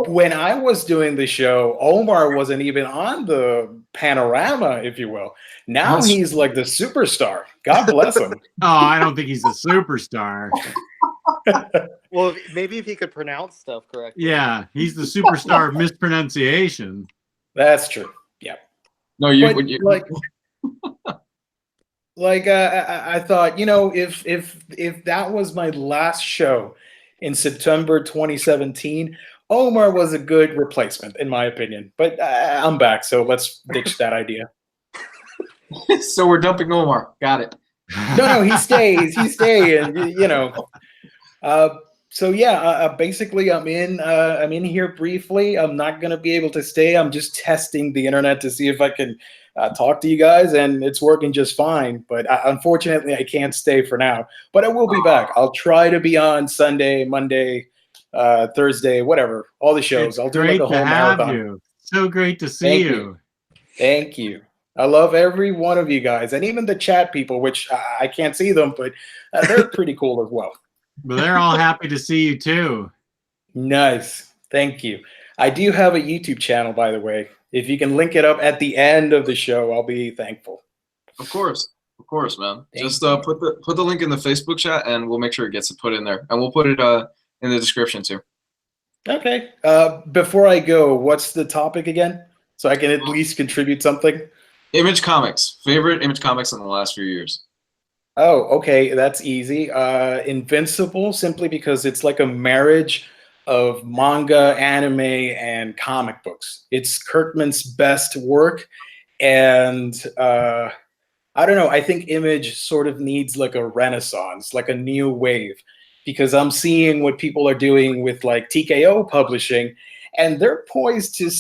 When I was doing the show, Omar wasn't even on the panorama, if you will. Now he's like the superstar. God bless him.
Oh, I don't think he's a superstar.
Well, maybe if he could pronounce stuff correctly.
Yeah, he's the superstar of mispronunciation.
That's true. Yeah.
No,
I thought, you know, if that was my last show in September 2017, Omar was a good replacement, in my opinion. But I'm back, so let's ditch that idea.
So we're dumping Omar. Got it.
No, he stays. He's staying. You know. So yeah, basically, I'm in here briefly. I'm not gonna be able to stay. I'm just testing the internet to see if I can talk to you guys, and it's working just fine. But unfortunately, I can't stay for now. But I will be back. I'll try to be on Sunday, Monday, Thursday, whatever. All the shows. I'll do like a whole marathon.
You. So great to see you.
Thank you. I love every one of you guys, and even the chat people, which I can't see them, but they're pretty cool as well.
But they're all happy to see you too.
Nice. Thank you. I do have a YouTube channel, by the way. If you can link it up at the end of the show, I'll be thankful.
Of course, man. Just put the link in the Facebook chat, and we'll make sure it gets put in there, and we'll put it in the description too.
Okay. Before I go, what's the topic again, so I can at least contribute something?
Image Comics. Favorite Image Comics in the last few years.
Oh, okay, that's easy. Invincible, simply because it's like a marriage of manga, anime, and comic books. It's Kirkman's best work, and I don't know. I think Image sort of needs like a renaissance, like a new wave, because I'm seeing what people are doing with like TKO publishing, and they're poised to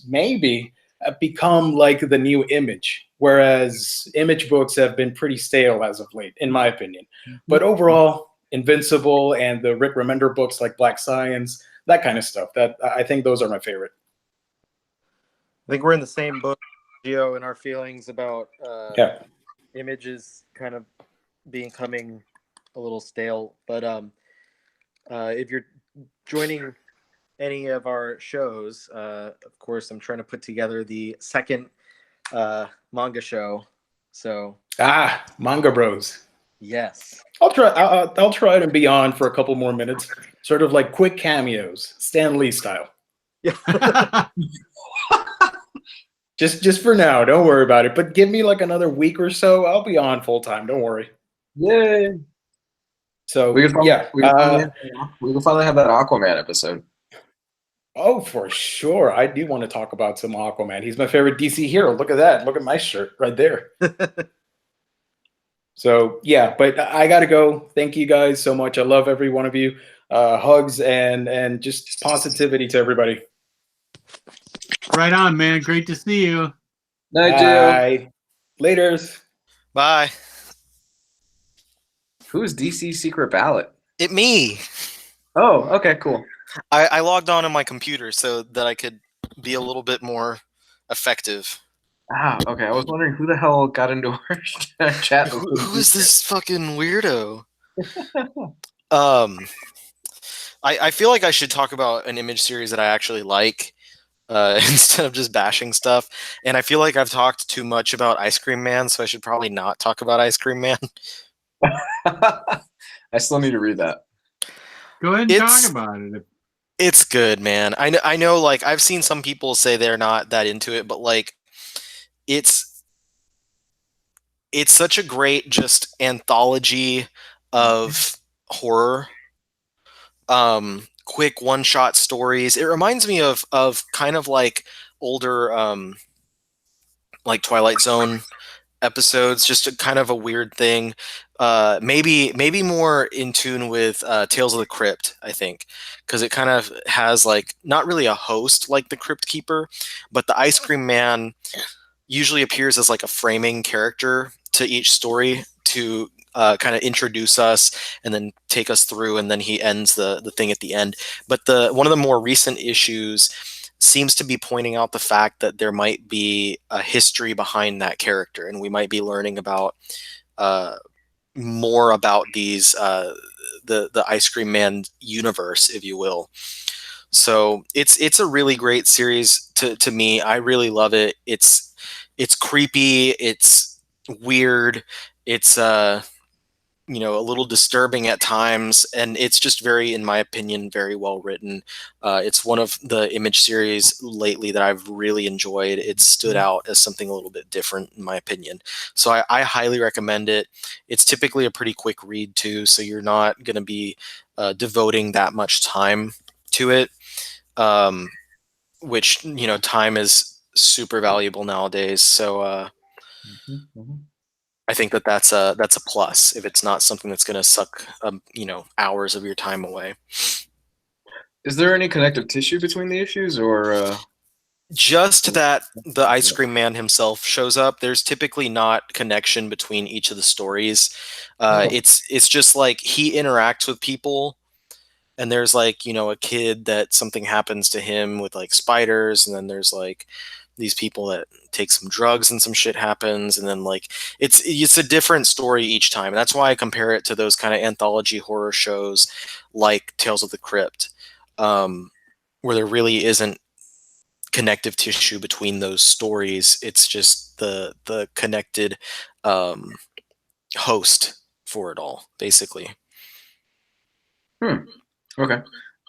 maybe become like the new Image. Whereas Image books have been pretty stale as of late, in my opinion. But overall, Invincible and the Rick Remender books like Black Science, that kind of stuff, that I think those are my favorite.
I think we're in the same book, Gio, in our feelings about Images kind of becoming a little stale. But if you're joining any of our shows, of course, I'm trying to put together the second manga show. So
Manga Bros.
yes,
I'll try. I'll try to be on for a couple more minutes, sort of like quick cameos, Stan Lee style.
yeah.
Just for now. Don't worry about it. But give me like another week or so. I'll be on full time. Don't worry.
Yay!
So
We can finally,
yeah.
we can finally have that Aquaman episode.
Oh, for sure. I do want to talk about some Aquaman. He's my favorite DC hero. Look at that. Look at my shirt right there. So yeah, but I gotta go. Thank you guys so much. I love every one of you. Hugs and just positivity to everybody.
Right on, man. Great to see you.
Night, Joe.
Bye. Laters.
Bye.
Who's DC Secret Ballot?
It me.
Oh, okay, cool.
I logged on my computer so that I could be a little bit more effective.
Ah, okay. I was wondering who the hell got into our chat.
Who is this fucking weirdo? I feel like I should talk about an image series that I actually like instead of just bashing stuff. And I feel like I've talked too much about Ice Cream Man, so I should probably not talk about Ice Cream Man.
I still need to read that.
Go ahead and talk about it.
It's good, man. I know, like, I've seen some people say they're not that into it, but, like, it's such a great just anthology of horror. Quick one-shot stories. It reminds me of kind of like older like Twilight Zone episodes, just a kind of a weird thing. Maybe more in tune with Tales of the Crypt, I think, because it kind of has like not really a host like the Crypt Keeper, but the Ice Cream Man usually appears as like a framing character to each story to kind of introduce us and then take us through, and then he ends the thing at the end. But one of the more recent issues seems to be pointing out the fact that there might be a history behind that character, and we might be learning about more about these the Ice Cream Man universe, if you will. So it's a really great series to me. I really love it. It's creepy. It's weird. It's a little disturbing at times, and it's just very, in my opinion, very well written. It's one of the image series lately that I've really enjoyed. It stood out as something a little bit different, in my opinion. So I highly recommend it. It's typically a pretty quick read too, so you're not going to be devoting that much time to it, which time is super valuable nowadays. So I think that's a plus if it's not something that's going to suck hours of your time away.
Is there any connective tissue between the issues, or
just that the Ice Cream Man himself shows up? There's typically not connection between each of the stories. It's just like he interacts with people, and there's like a kid that something happens to him with like spiders, and then there's like these people that take some drugs and some shit happens, and then like it's a different story each time. And that's why I compare it to those kind of anthology horror shows like Tales of the Crypt, where there really isn't connective tissue between those stories. It's just the connected host for it all, basically.
Okay.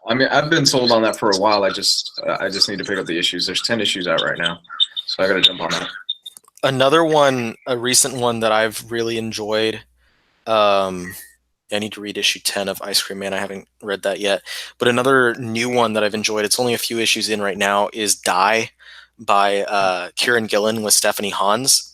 I mean, I've been sold on that for a while. I just need to pick up the issues. There's 10 issues out right now, so I got to jump on that.
Another one, a recent one that I've really enjoyed. I need to read issue 10 of Ice Cream Man. I haven't read that yet. But another new one that I've enjoyed, it's only a few issues in right now, is Die by Kieran Gillen with Stephanie Hans.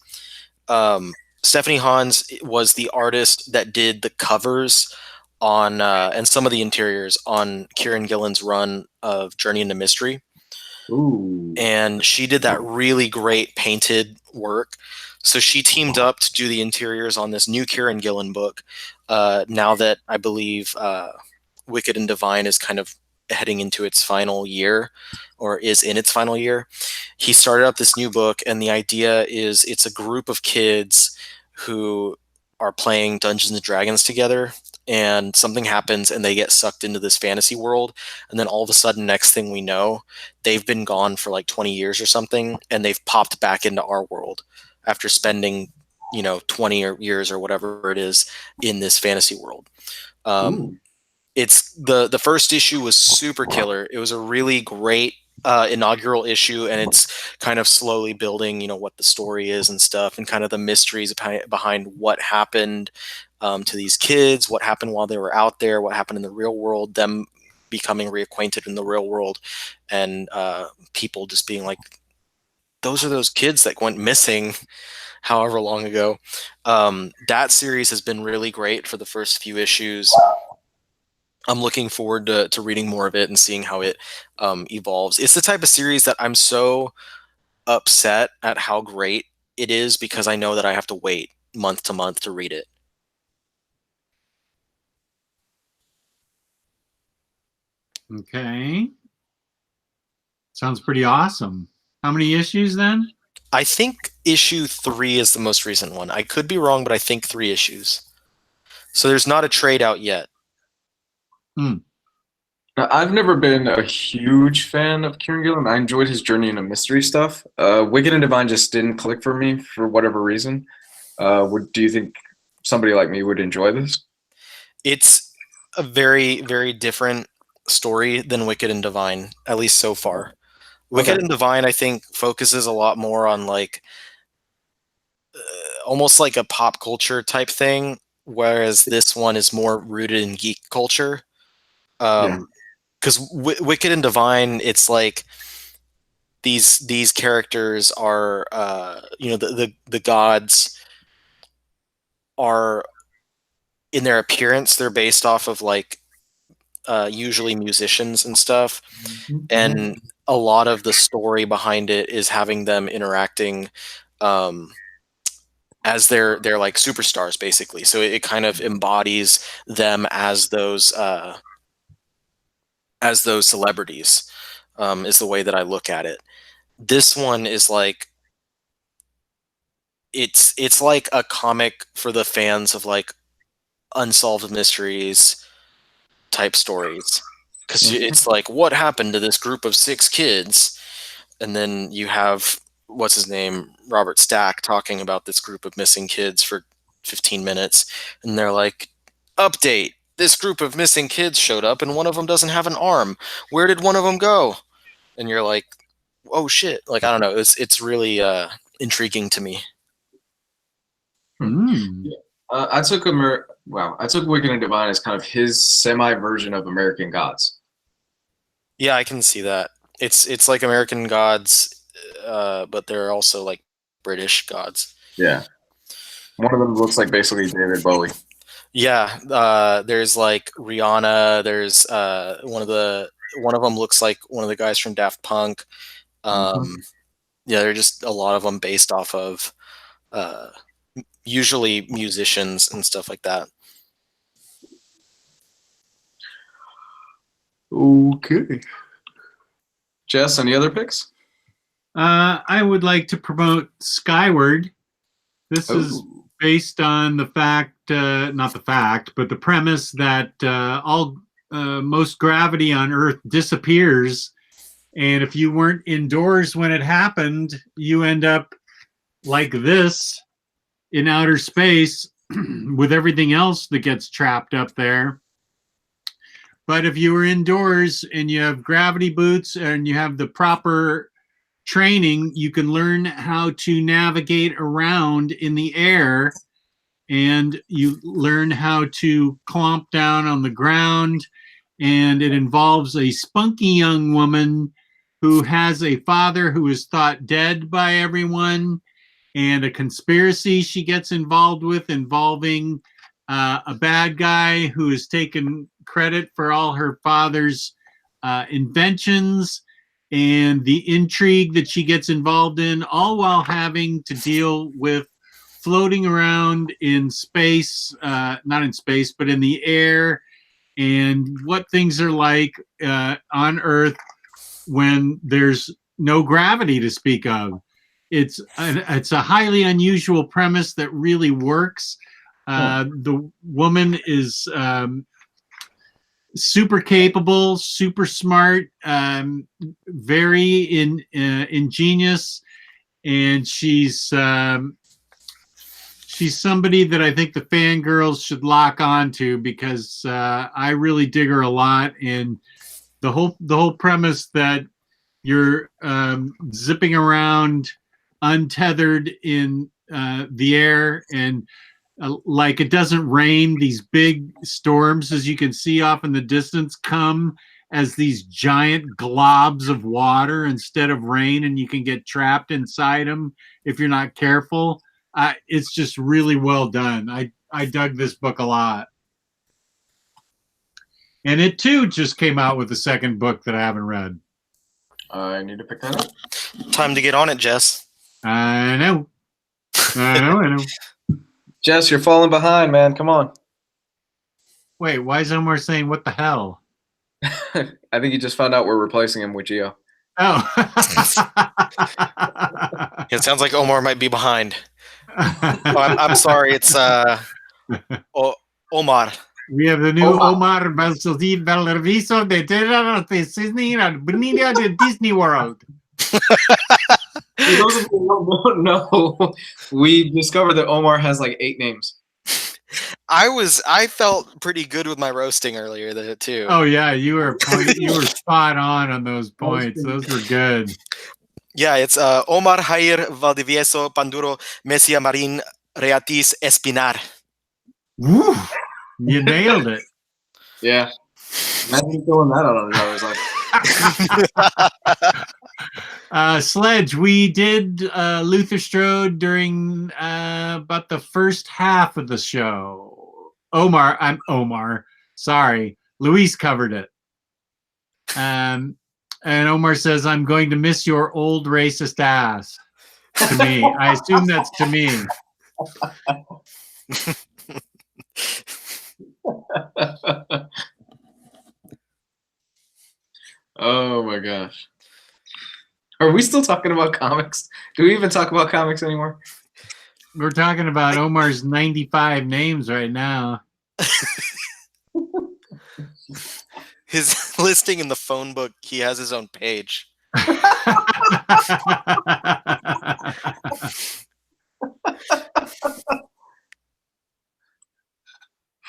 Stephanie Hans was the artist that did the covers on and some of the interiors on Kieran Gillen's run of Journey into Mystery.
Ooh.
And she did that really great painted work. So she teamed up to do the interiors on this new Kieran Gillen book. Now that I believe Wicked and Divine is kind of heading into its final year, or is in its final year, he started up this new book, and the idea is it's a group of kids who are playing Dungeons and Dragons together and something happens and they get sucked into this fantasy world, and then all of a sudden, next thing we know, they've been gone for like 20 years or something, and they've popped back into our world after spending 20 years or whatever it is in this fantasy world. It's the first issue was super killer. It was a really great inaugural issue, and it's kind of slowly building what the story is and stuff, and kind of the mysteries behind what happened to these kids, what happened while they were out there, what happened in the real world, them becoming reacquainted in the real world, and people just being like, those are those kids that went missing however long ago. That series has been really great for the first few issues. I'm looking forward to reading more of it and seeing how it evolves. It's the type of series that I'm so upset at how great it is, because I know that I have to wait month to month to read it.
Okay. Sounds pretty awesome. How many issues then?
I think issue 3 is the most recent one. I could be wrong, but I think 3 issues. So there's not a trade out yet.
Now, I've never been a huge fan of Kieran Gillen. I enjoyed his journey into mystery stuff. Wicked and Divine just didn't click for me for whatever reason. Do you think somebody like me would enjoy this?
It's a very, very different story than Wicked and Divine, at least so far. Wicked and Divine, I think, focuses a lot more on almost like a pop culture type thing, whereas this one is more rooted in geek culture. Because Wicked and Divine, it's like these characters are, the gods are, in their appearance, they're based off of usually musicians and stuff, and a lot of the story behind it is having them interacting as they're like superstars, basically. So it kind of embodies them as those celebrities, is the way that I look at it. This one is like, it's like a comic for the fans of like unsolved mysteries type stories, because it's like, what happened to this group of 6 kids, and then you have what's his name, Robert Stack, talking about this group of missing kids for 15 minutes, and they're like, update, this group of missing kids showed up and one of them doesn't have an arm, where did one of them go? And you're like, oh shit, like, I don't know, it's really intriguing to me.
I took Wicked and Divine as kind of his semi version of American Gods.
Yeah, I can see that. It's like American Gods, but they're also like British gods. Yeah.
One of them looks like basically David Bowie.
Yeah, there's like Rihanna. There's one of them looks like one of the guys from Daft Punk. Yeah, there are just a lot of them based off of usually musicians and stuff like that.
Okay. Jess, any other picks?
I would like to promote Skyward. This is based on the fact, not the fact, but the premise that most gravity on Earth disappears. And if you weren't indoors when it happened, you end up like this in outer space with everything else that gets trapped up there. But if you were indoors and you have gravity boots and you have the proper training, you can learn how to navigate around in the air, and you learn how to clomp down on the ground. And it involves a spunky young woman who has a father who is thought dead by everyone, and a conspiracy she gets involved with involving a bad guy who has taken credit for all her father's inventions, and the intrigue that she gets involved in, all while having to deal with floating around in space, not in space, but in the air, and what things are like on Earth when there's no gravity to speak of. It's a highly unusual premise that really works. The woman is super capable, super smart, very ingenious, and she's somebody that I think the fangirls should lock on to because I really dig her a lot, and the whole premise that you're zipping around untethered in the air and like it doesn't rain, these big storms, as you can see off in the distance, come as these giant globs of water instead of rain, and you can get trapped inside them if you're not careful. It's just really well done. I dug this book a lot. And it too just came out with the second book that I haven't read.
I need to pick that up.
Time to get on it, Jess.
I know. I know.
Jess, you're falling behind, man. Come on.
Wait, why is Omar saying what the hell?
I think you just found out we're replacing him with Gio.
Oh.
It sounds like Omar might be behind. I'm sorry. It's Omar.
We have the new Omar Balsazid Valreviso de Terra de Disney and Bonita de Disney World.
For those of you who don't know, we discovered that Omar has like 8 names.
I felt pretty good with my roasting earlier too.
Oh yeah, you were spot on those points. Those were good.
Yeah, it's Omar Jair Valdivieso Panduro Mesia Marin Reatis Espinar.
Woo! You nailed it.
Yeah. Imagine throwing that out on the like.
Sledge, we did Luther Strode during about the first half of the show. Omar. Sorry. Luis covered it. And Omar says, I'm going to miss your old racist ass. To me. I assume that's to me.
Oh my gosh. Are we still talking about comics? Do we even talk about comics anymore?
We're talking about Omar's 95 names right now.
His listing in the phone book, he has his own page.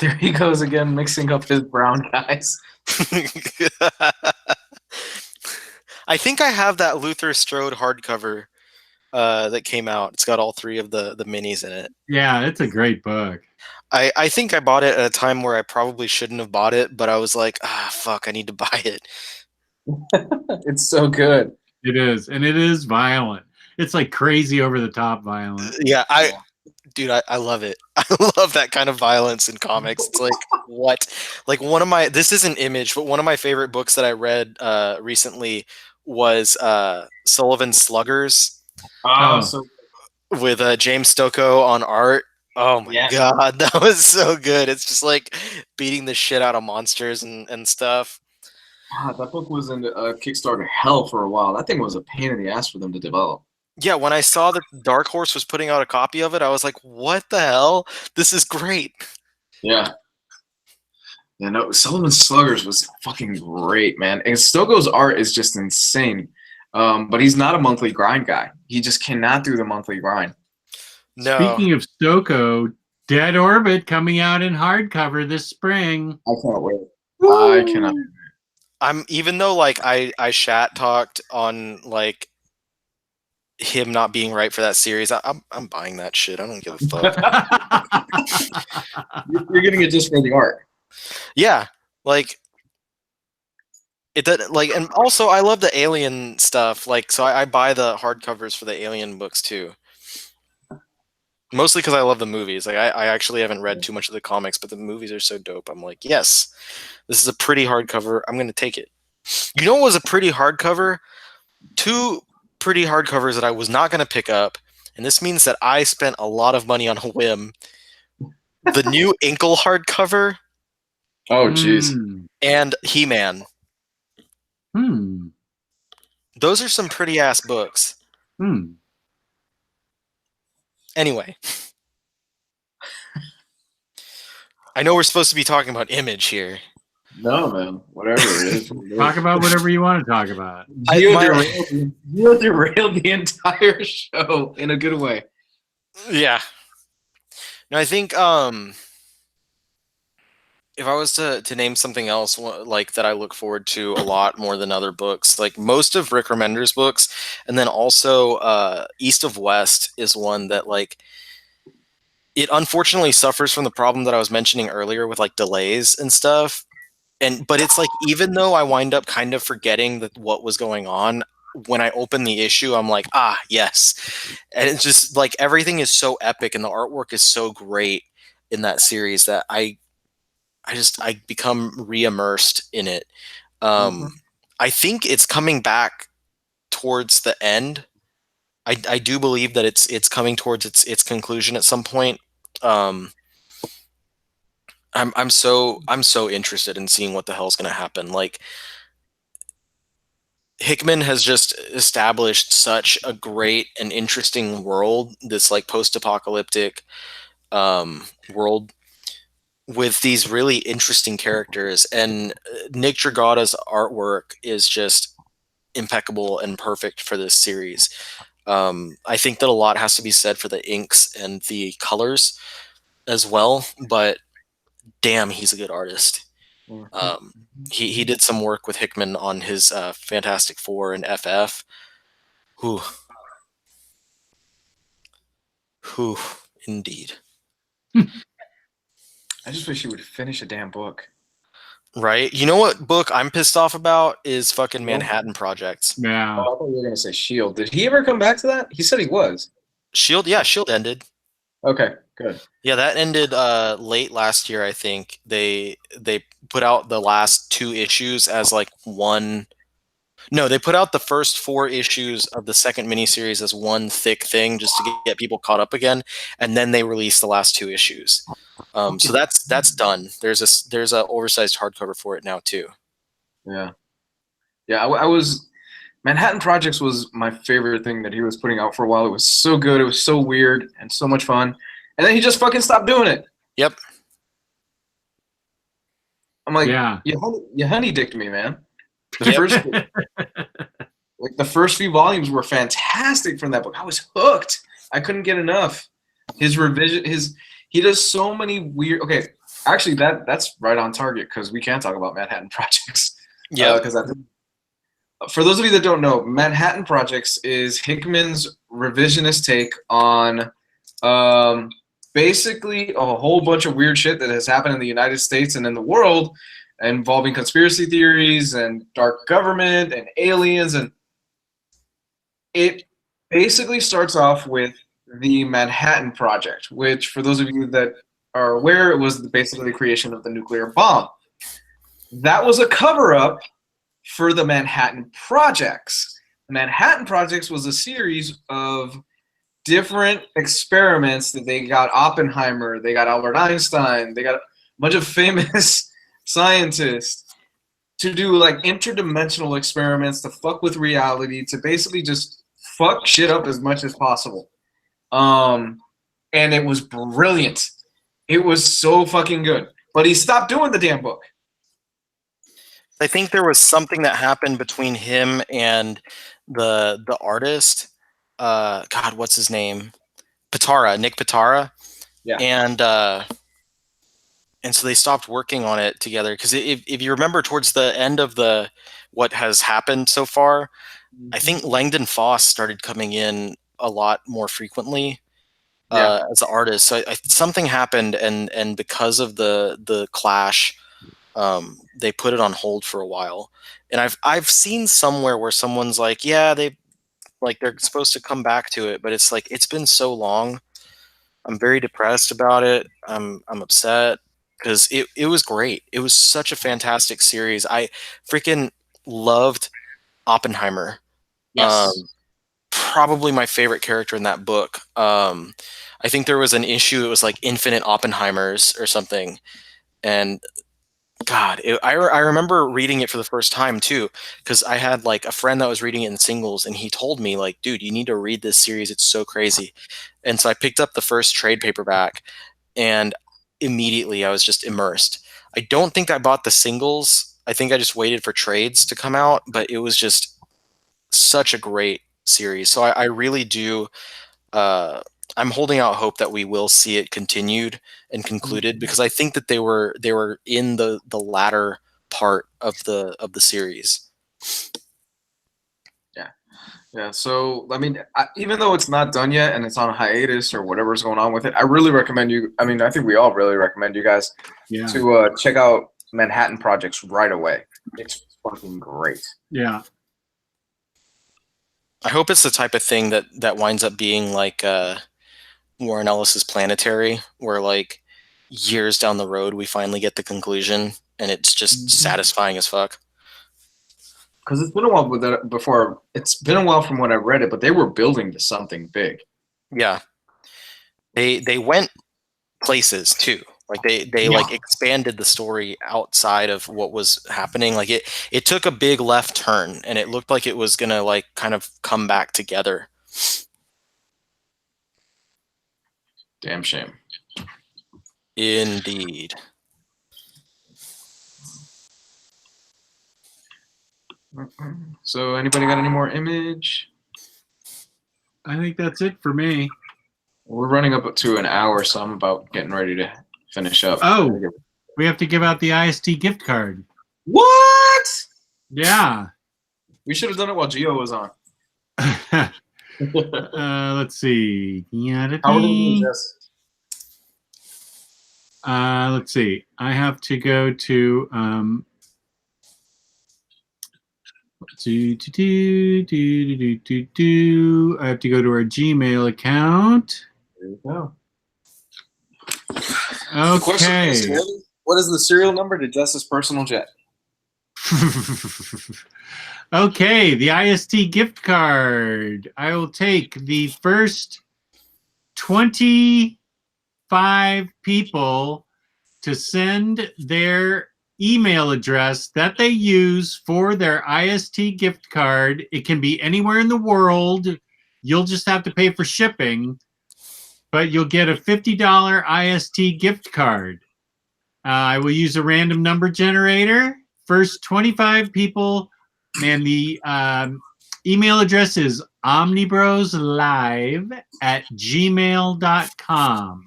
There he goes again, mixing up his brown guys.
I think I have that Luther Strode hardcover that came out. It's got all 3 of the minis in it.
Yeah, it's a great book.
I think I bought it at a time where I probably shouldn't have bought it, but I was like, fuck, I need to buy it.
It's so good.
It is, and it is violent. It's like crazy over the top violent.
Yeah, Dude, I love it. I love that kind of violence in comics. It's like, what? Like this isn't Image, but one of my favorite books that I read recently was Sullivan's Sluggers.
So
with James Stocco on art. Oh my god, that was so good. It's just like beating the shit out of monsters and stuff.
God, that book was in Kickstarter hell for a while. That thing was a pain in the ass for them to develop.
Yeah, when I saw that Dark Horse was putting out a copy of it, I was like, what the hell? This is great.
Yeah. Yeah, no, Sullivan's Sluggers was fucking great, man. And Stocco's art is just insane. But he's not a monthly grind guy. He just cannot do the monthly grind.
No.
Speaking of Stocco, Dead Orbit coming out in hardcover this spring.
I can't wait. Woo! I cannot.
Even though like I shat talked on like him not being right for that series, I'm buying that shit. I don't give a fuck.
You're getting it just for the art.
Yeah, like it does. Like, and also I love the Alien stuff. Like, so I buy the hardcovers for the Alien books too. Mostly because I love the movies. Like, I actually haven't read too much of the comics, but the movies are so dope. I'm like, yes, this is a pretty hardcover. I'm gonna take it. You know what was a pretty hardcover? 2 pretty hardcovers that I was not gonna pick up, and this means that I spent a lot of money on a whim. The new Inkle hardcover.
Oh, jeez.
And He-Man. Those are some pretty ass books. Anyway. I know we're supposed to be talking about Image here.
No, man. Whatever it is.
Talk about whatever you want to talk about.
Gio derailed the entire show in a good way.
Yeah. No, I think if I was to name something else like that I look forward to a lot more than other books, like most of Rick Remender's books, and then also East of West is one that like it unfortunately suffers from the problem that I was mentioning earlier with like delays and stuff. But it's like even though I wind up kind of forgetting what was going on, when I open the issue, I'm like, ah, yes. And it's just like everything is so epic and the artwork is so great in that series that I become re-immersed in it. I think it's coming back towards the end. I do believe that it's coming towards its conclusion at some point. I'm so interested in seeing what the hell's going to happen. Like Hickman has just established such a great and interesting world, this like post-apocalyptic world with these really interesting characters, and Nick Dragata's artwork is just impeccable and perfect for this series. I think that a lot has to be said for the inks and the colors as well, but damn, he's a good artist. He did some work with Hickman on his Fantastic Four and FF. Whew, indeed.
I just wish he would finish a damn book.
Right? You know what book I'm pissed off about is fucking Manhattan Projects.
Yeah.
Oh, I thought you were going to say S.H.I.E.L.D. Did he ever come back to that? He said he was.
S.H.I.E.L.D., yeah, S.H.I.E.L.D. ended.
Okay, good.
Yeah, that ended late last year, I think. They put out the last 2 issues as like one. No, they put out the first 4 issues of the second miniseries as one thick thing just to get people caught up again, and then they released the last 2 issues. So that's done. There's a oversized hardcover for it now too.
Yeah. I was Manhattan Projects was my favorite thing that he was putting out for a while. It was so good. It was so weird and so much fun. And then he just fucking stopped doing it.
Yep.
I'm like,
Yeah.
you honey dicked me, man. The first few volumes were fantastic from that book. I was hooked. I couldn't get enough. His revision, he does so many weird. Okay, actually, that's right on target because we can talk about Manhattan Projects.
Yeah.
Because for those of you that don't know, Manhattan Projects is Hickman's revisionist take on basically a whole bunch of weird shit that has happened in the United States and in the world, involving conspiracy theories and dark government and aliens, and it basically starts off with the Manhattan Project, which, for those of you that are aware, it was basically the creation of the nuclear bomb. That was a cover-up for the Manhattan Projects. The Manhattan Projects was a series of different experiments that they got Oppenheimer, they got Albert Einstein, they got a bunch of famous scientists to do like interdimensional experiments to fuck with reality, to basically just fuck shit up as much as possible. And it was brilliant. It was so fucking good. But he stopped doing the damn book.
I think there was something that happened between him and the artist. God, what's his name? Nick Pitara.
Yeah.
And so they stopped working on it together because if you remember towards the end of what has happened so far, I think Langdon Foss started coming in a lot more frequently as an artist. So something happened, and because of the clash, they put it on hold for a while. And I've seen somewhere where someone's like, yeah, they're supposed to come back to it, but it's like it's been so long. I'm very depressed about it. I'm upset because it was great. It was such a fantastic series. I freaking loved Oppenheimer.
Yes.
Probably my favorite character in that book. I think there was an issue. It was like Infinite Oppenheimers or something. And God, I remember reading it for the first time too, because I had like a friend that was reading it in singles, and he told me like, dude, you need to read this series. It's so crazy. And so I picked up the first trade paperback, and immediately I was just immersed. I don't think I bought the singles. I think I just waited for trades to come out, but it was just such a great series. So I really do. I'm holding out hope that we will see it continued and concluded, because I think that they were in the latter part of the series.
Yeah, so I mean, even though it's not done yet and it's on a hiatus or whatever's going on with it, I really recommend you. I mean, I think we all really recommend you guys to check out Manhattan Projects right away. It's fucking great.
Yeah.
I hope it's the type of thing that winds up being like Warren Ellis's Planetary, where like years down the road we finally get the conclusion and it's just satisfying as fuck.
Because it's been a while with that before. It's been a while from when I read it, but they were building to something big.
Yeah, they went places too. Like they like expanded the story outside of what was happening. Like it took a big left turn, and it looked like it was gonna like kind of come back together.
Damn shame.
Indeed.
So anybody got any more Image?
I think that's it for me.
We're running up to an hour, so I'm about getting ready to finish up.
Oh, we have to give out the IST gift card.
What?
Yeah.
We should have done it while Gio was on.
Let's see.
How would we do this?
Let's see. I have to go to I have to go to our Gmail account.
There you go.
Okay.
The question is, what is the serial number to Jess's personal jet?
Okay, the IST gift card. I will take the first 25 people to send their email address that they use for their IST gift card. It can be anywhere in the world. You'll just have to pay for shipping, but you'll get a $50 IST gift card. I will use a random number generator. First 25 people, and the email address is omnibroslive@gmail.com.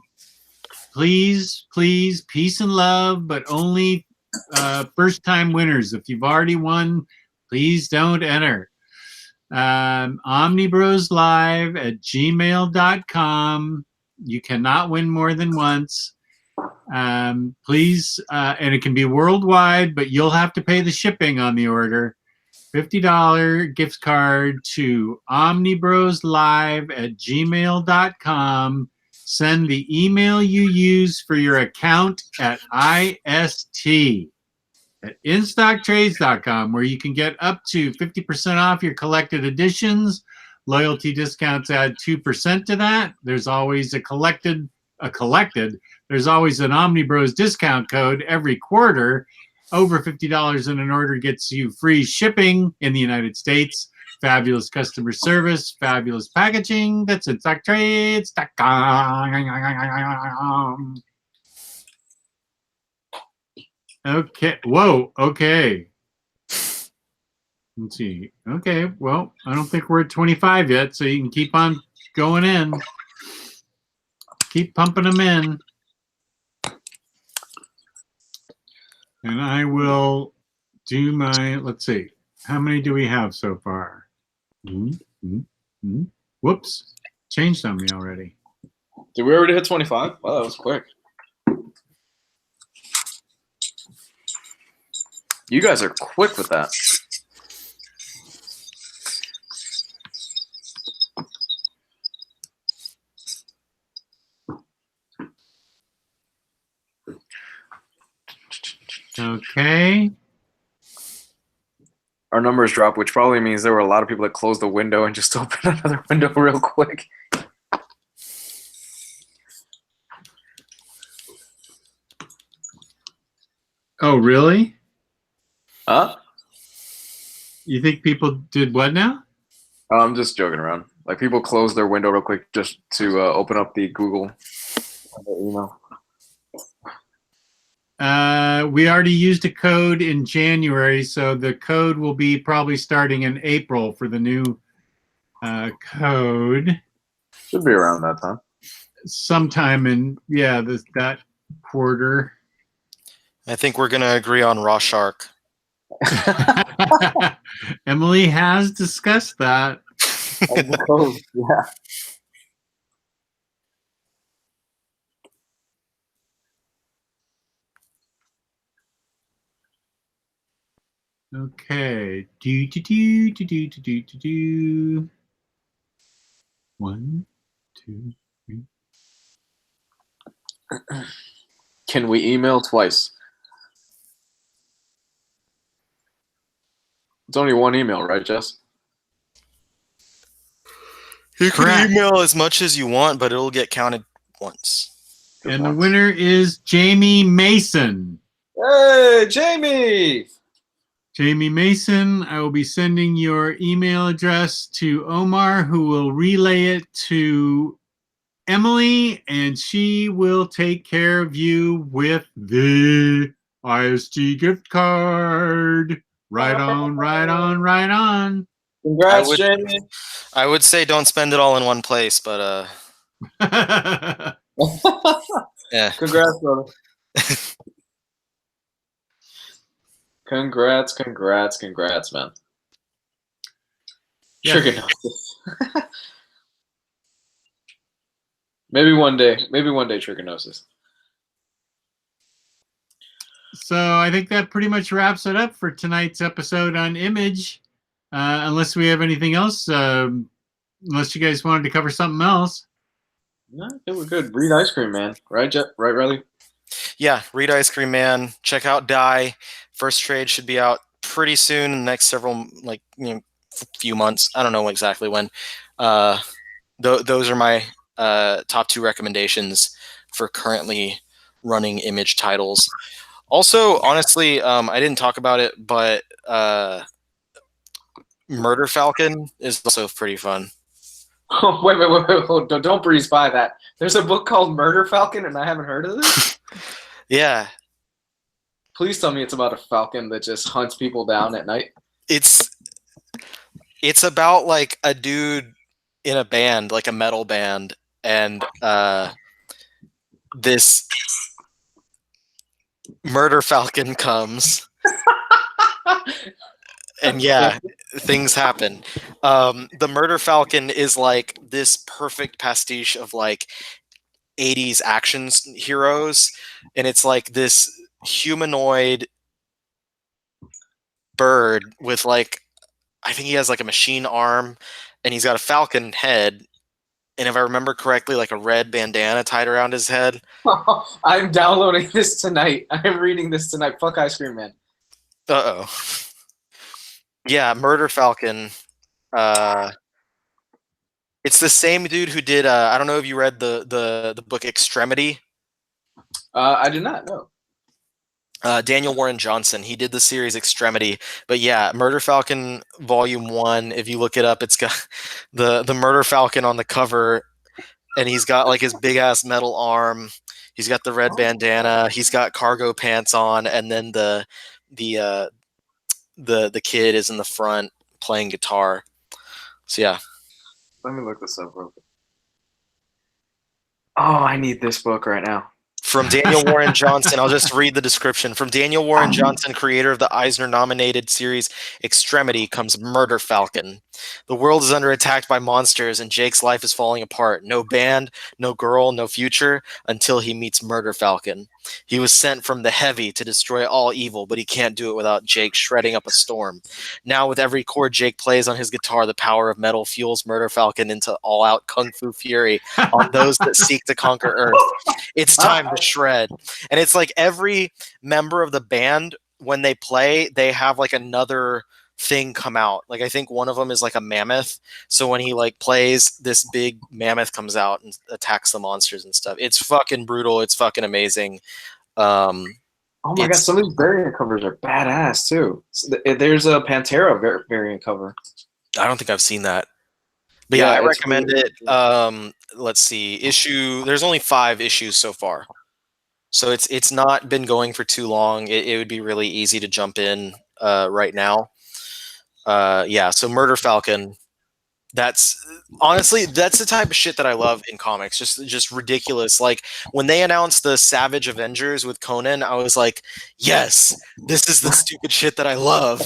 Please, peace and love, but only first-time winners. If you've already won, please don't enter. omnibroslive@gmail.com. You cannot win more than once. Please, and it can be worldwide, but you'll have to pay the shipping on the order. $50 gift card to omnibroslive@gmail.com. Send the email you use for your account at IST at instocktrades.com, where you can get up to 50% off your collected editions. Loyalty discounts add 2% to that. There's always there's always an OmniBros discount code every quarter. Over $50 in an order gets you free shipping in the United States, fabulous customer service, fabulous packaging. That's instocktrades.com. Okay. Whoa. Okay. Let's see. Okay. Well, I don't think we're at 25 yet, so you can keep on going in. Keep pumping them in. And I will do my, let's see. How many do we have so far? Whoops. Changed on me already.
Did we already hit 25? Wow, that was quick. You guys are quick with that.
Okay.
Our numbers dropped, which probably means there were a lot of people that closed the window and just opened another window real quick.
Oh, really?
Huh?
You think people did what now?
I'm just joking around. Like, people closed their window real quick just to open up the Google email.
We already used a code in January, so the code will be probably starting in April for the new code.
Should be around that time.
Sometime in that quarter.
I think we're gonna agree on Raw Shark.
Emily has discussed that.
Yeah.
Okay. Do. 1, 2, 3.
Can we email twice? It's only one email, right, Jess?
You can
Correct.
email as much as you want, but it'll get counted once.
And the winner is Jamie Mason.
Hey, Jamie!
Jamie Mason, I will be sending your email address to Omar, who will relay it to Emily, and she will take care of you with the ISG gift card. Right on, right on, right on.
Congrats, Jamie.
I would say don't spend it all in one place, but yeah.
Congrats, brother. Congrats, man.
Yeah.
Trichinosis. Maybe one day trichinosis.
So I think that pretty much wraps it up for tonight's episode on Image. Unless we have anything else, unless you guys wanted to cover something else.
No, I think we're good. Read Ice Cream Man, right, right, Ryley?
Yeah, read Ice Cream Man. Check out Die. First trade should be out pretty soon in the next several, few months. I don't know exactly when. Those are my top 2 recommendations for currently running Image titles. Also, honestly, I didn't talk about it, but Murder Falcon is also pretty fun.
Oh, wait, don't breeze by that. There's a book called Murder Falcon, and I haven't heard of this?
Yeah.
Please tell me it's about a falcon that just hunts people down at night.
It's about like a dude in a band, like a metal band, and this Murder Falcon comes. And yeah, things happen. The Murder Falcon is like this perfect pastiche of like 80s action heroes, and it's like this humanoid bird with like, I think he has like a machine arm, and he's got a falcon head, and if I remember correctly, like a red bandana tied around his head.
I'm downloading this tonight. I'm reading this tonight. Fuck Ice Cream Man.
Uh-oh. Yeah, Murder Falcon. It's the same dude who did. I don't know if you read the book Extremity.
I did not know.
Daniel Warren Johnson. He did the series Extremity. But yeah, Murder Falcon Volume 1. If you look it up, it's got the Murder Falcon on the cover, and he's got like his big ass metal arm. He's got the red bandana. He's got cargo pants on, and then the kid is in the front playing guitar. So yeah.
Let me look this up real quick. Oh, I need this book right now.
From Daniel Warren Johnson, I'll just read the description. From Daniel Warren Johnson, creator of the Eisner-nominated series Extremity, comes Murder Falcon. The world is under attack by monsters, and Jake's life is falling apart. No band, no girl, no future, until he meets Murder Falcon. He was sent from the heavy to destroy all evil, but he can't do it without Jake shredding up a storm. Now, with every chord Jake plays on his guitar, the power of metal fuels Murder Falcon into all-out kung fu fury on those that seek to conquer Earth. It's time to shred. And it's like every member of the band, when they play, they have like another thing come out. Like I think one of them is like a mammoth. So when he like plays, this big mammoth comes out and attacks the monsters and stuff. It's fucking brutal. It's fucking amazing.
Oh my god, some of these variant covers are badass too. There's a Pantera variant cover.
I don't think I've seen that. But yeah, I recommend it. Let's see. There's only 5 issues so far. So it's not been going for too long. It would be really easy to jump in right now. Yeah, so Murder Falcon. That's honestly that's the type of shit that I love in comics. Just ridiculous. Like when they announced the Savage Avengers with Conan, I was like, yes, this is the stupid shit that I love.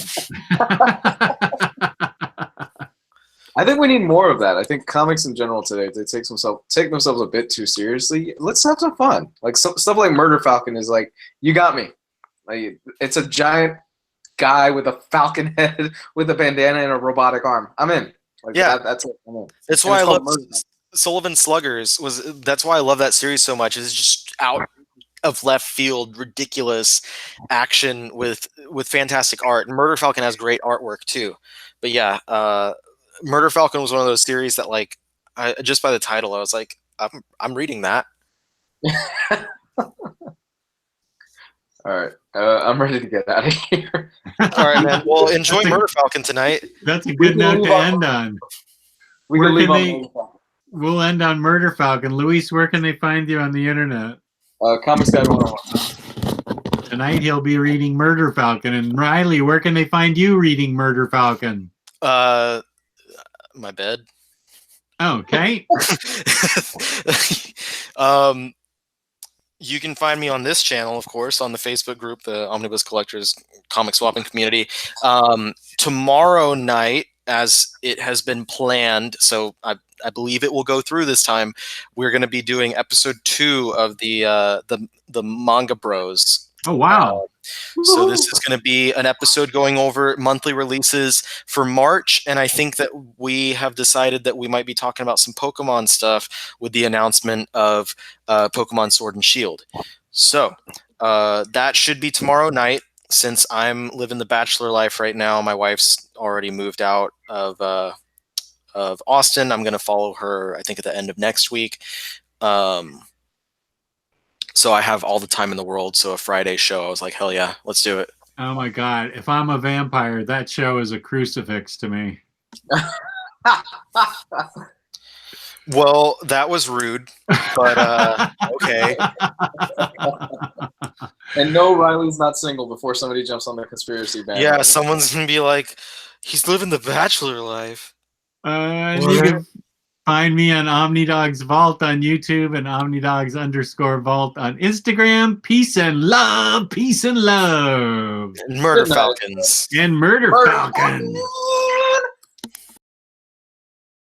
I think we need more of that. I think comics in general today, they take themselves a bit too seriously. Let's have some fun. Like stuff like Murder Falcon is like, you got me. Like it's a giant guy with a falcon head with a bandana and a robotic arm. I'm in. Like,
yeah,
that's it. I'm in.
That's why I love Sullivan Sluggers. That's why I love that series so much. It's just out of left field, ridiculous action with fantastic art. And Murder Falcon has great artwork too. But yeah, Murder Falcon was one of those series that, like, just by the title, I was like, I'm reading that.
All right, I'm ready to get out of here.
All right, man. Well, enjoy Murder Falcon tonight.
That's a good note to end on. We'll end on Murder Falcon. Luis, where can they find you on the internet?
Comics Guide 101.
Tonight he'll be reading Murder Falcon. And Ryley, where can they find you reading Murder Falcon?
My bed.
Okay.
You can find me on this channel, of course, on the Facebook group, the Omnibus Collectors Comic Swapping Community. Tomorrow night, as it has been planned, so I believe it will go through this time, we're going to be doing episode 2 of the Manga Bros.
Oh, wow.
So this is going to be an episode going over monthly releases for March, and I think that we have decided that we might be talking about some Pokemon stuff with the announcement of Pokemon Sword and Shield. So that should be tomorrow night. Since I'm living the bachelor life right now, my wife's already moved out of Austin. I'm going to follow her, I think, at the end of next week. So I have all the time in the world. So a Friday show, I was like, hell yeah, let's do it.
Oh my God. If I'm a vampire, that show is a crucifix to me.
Well, that was rude, but okay.
And no, Riley's not single before somebody jumps on the conspiracy band.
Yeah, someone's going to be like, he's living the bachelor life.
And you can find me on Omnidog's Vault on YouTube and Omnidogs_Vault on Instagram. Peace and love. Peace and love.
And Murder Falcons.
And Murder Falcon.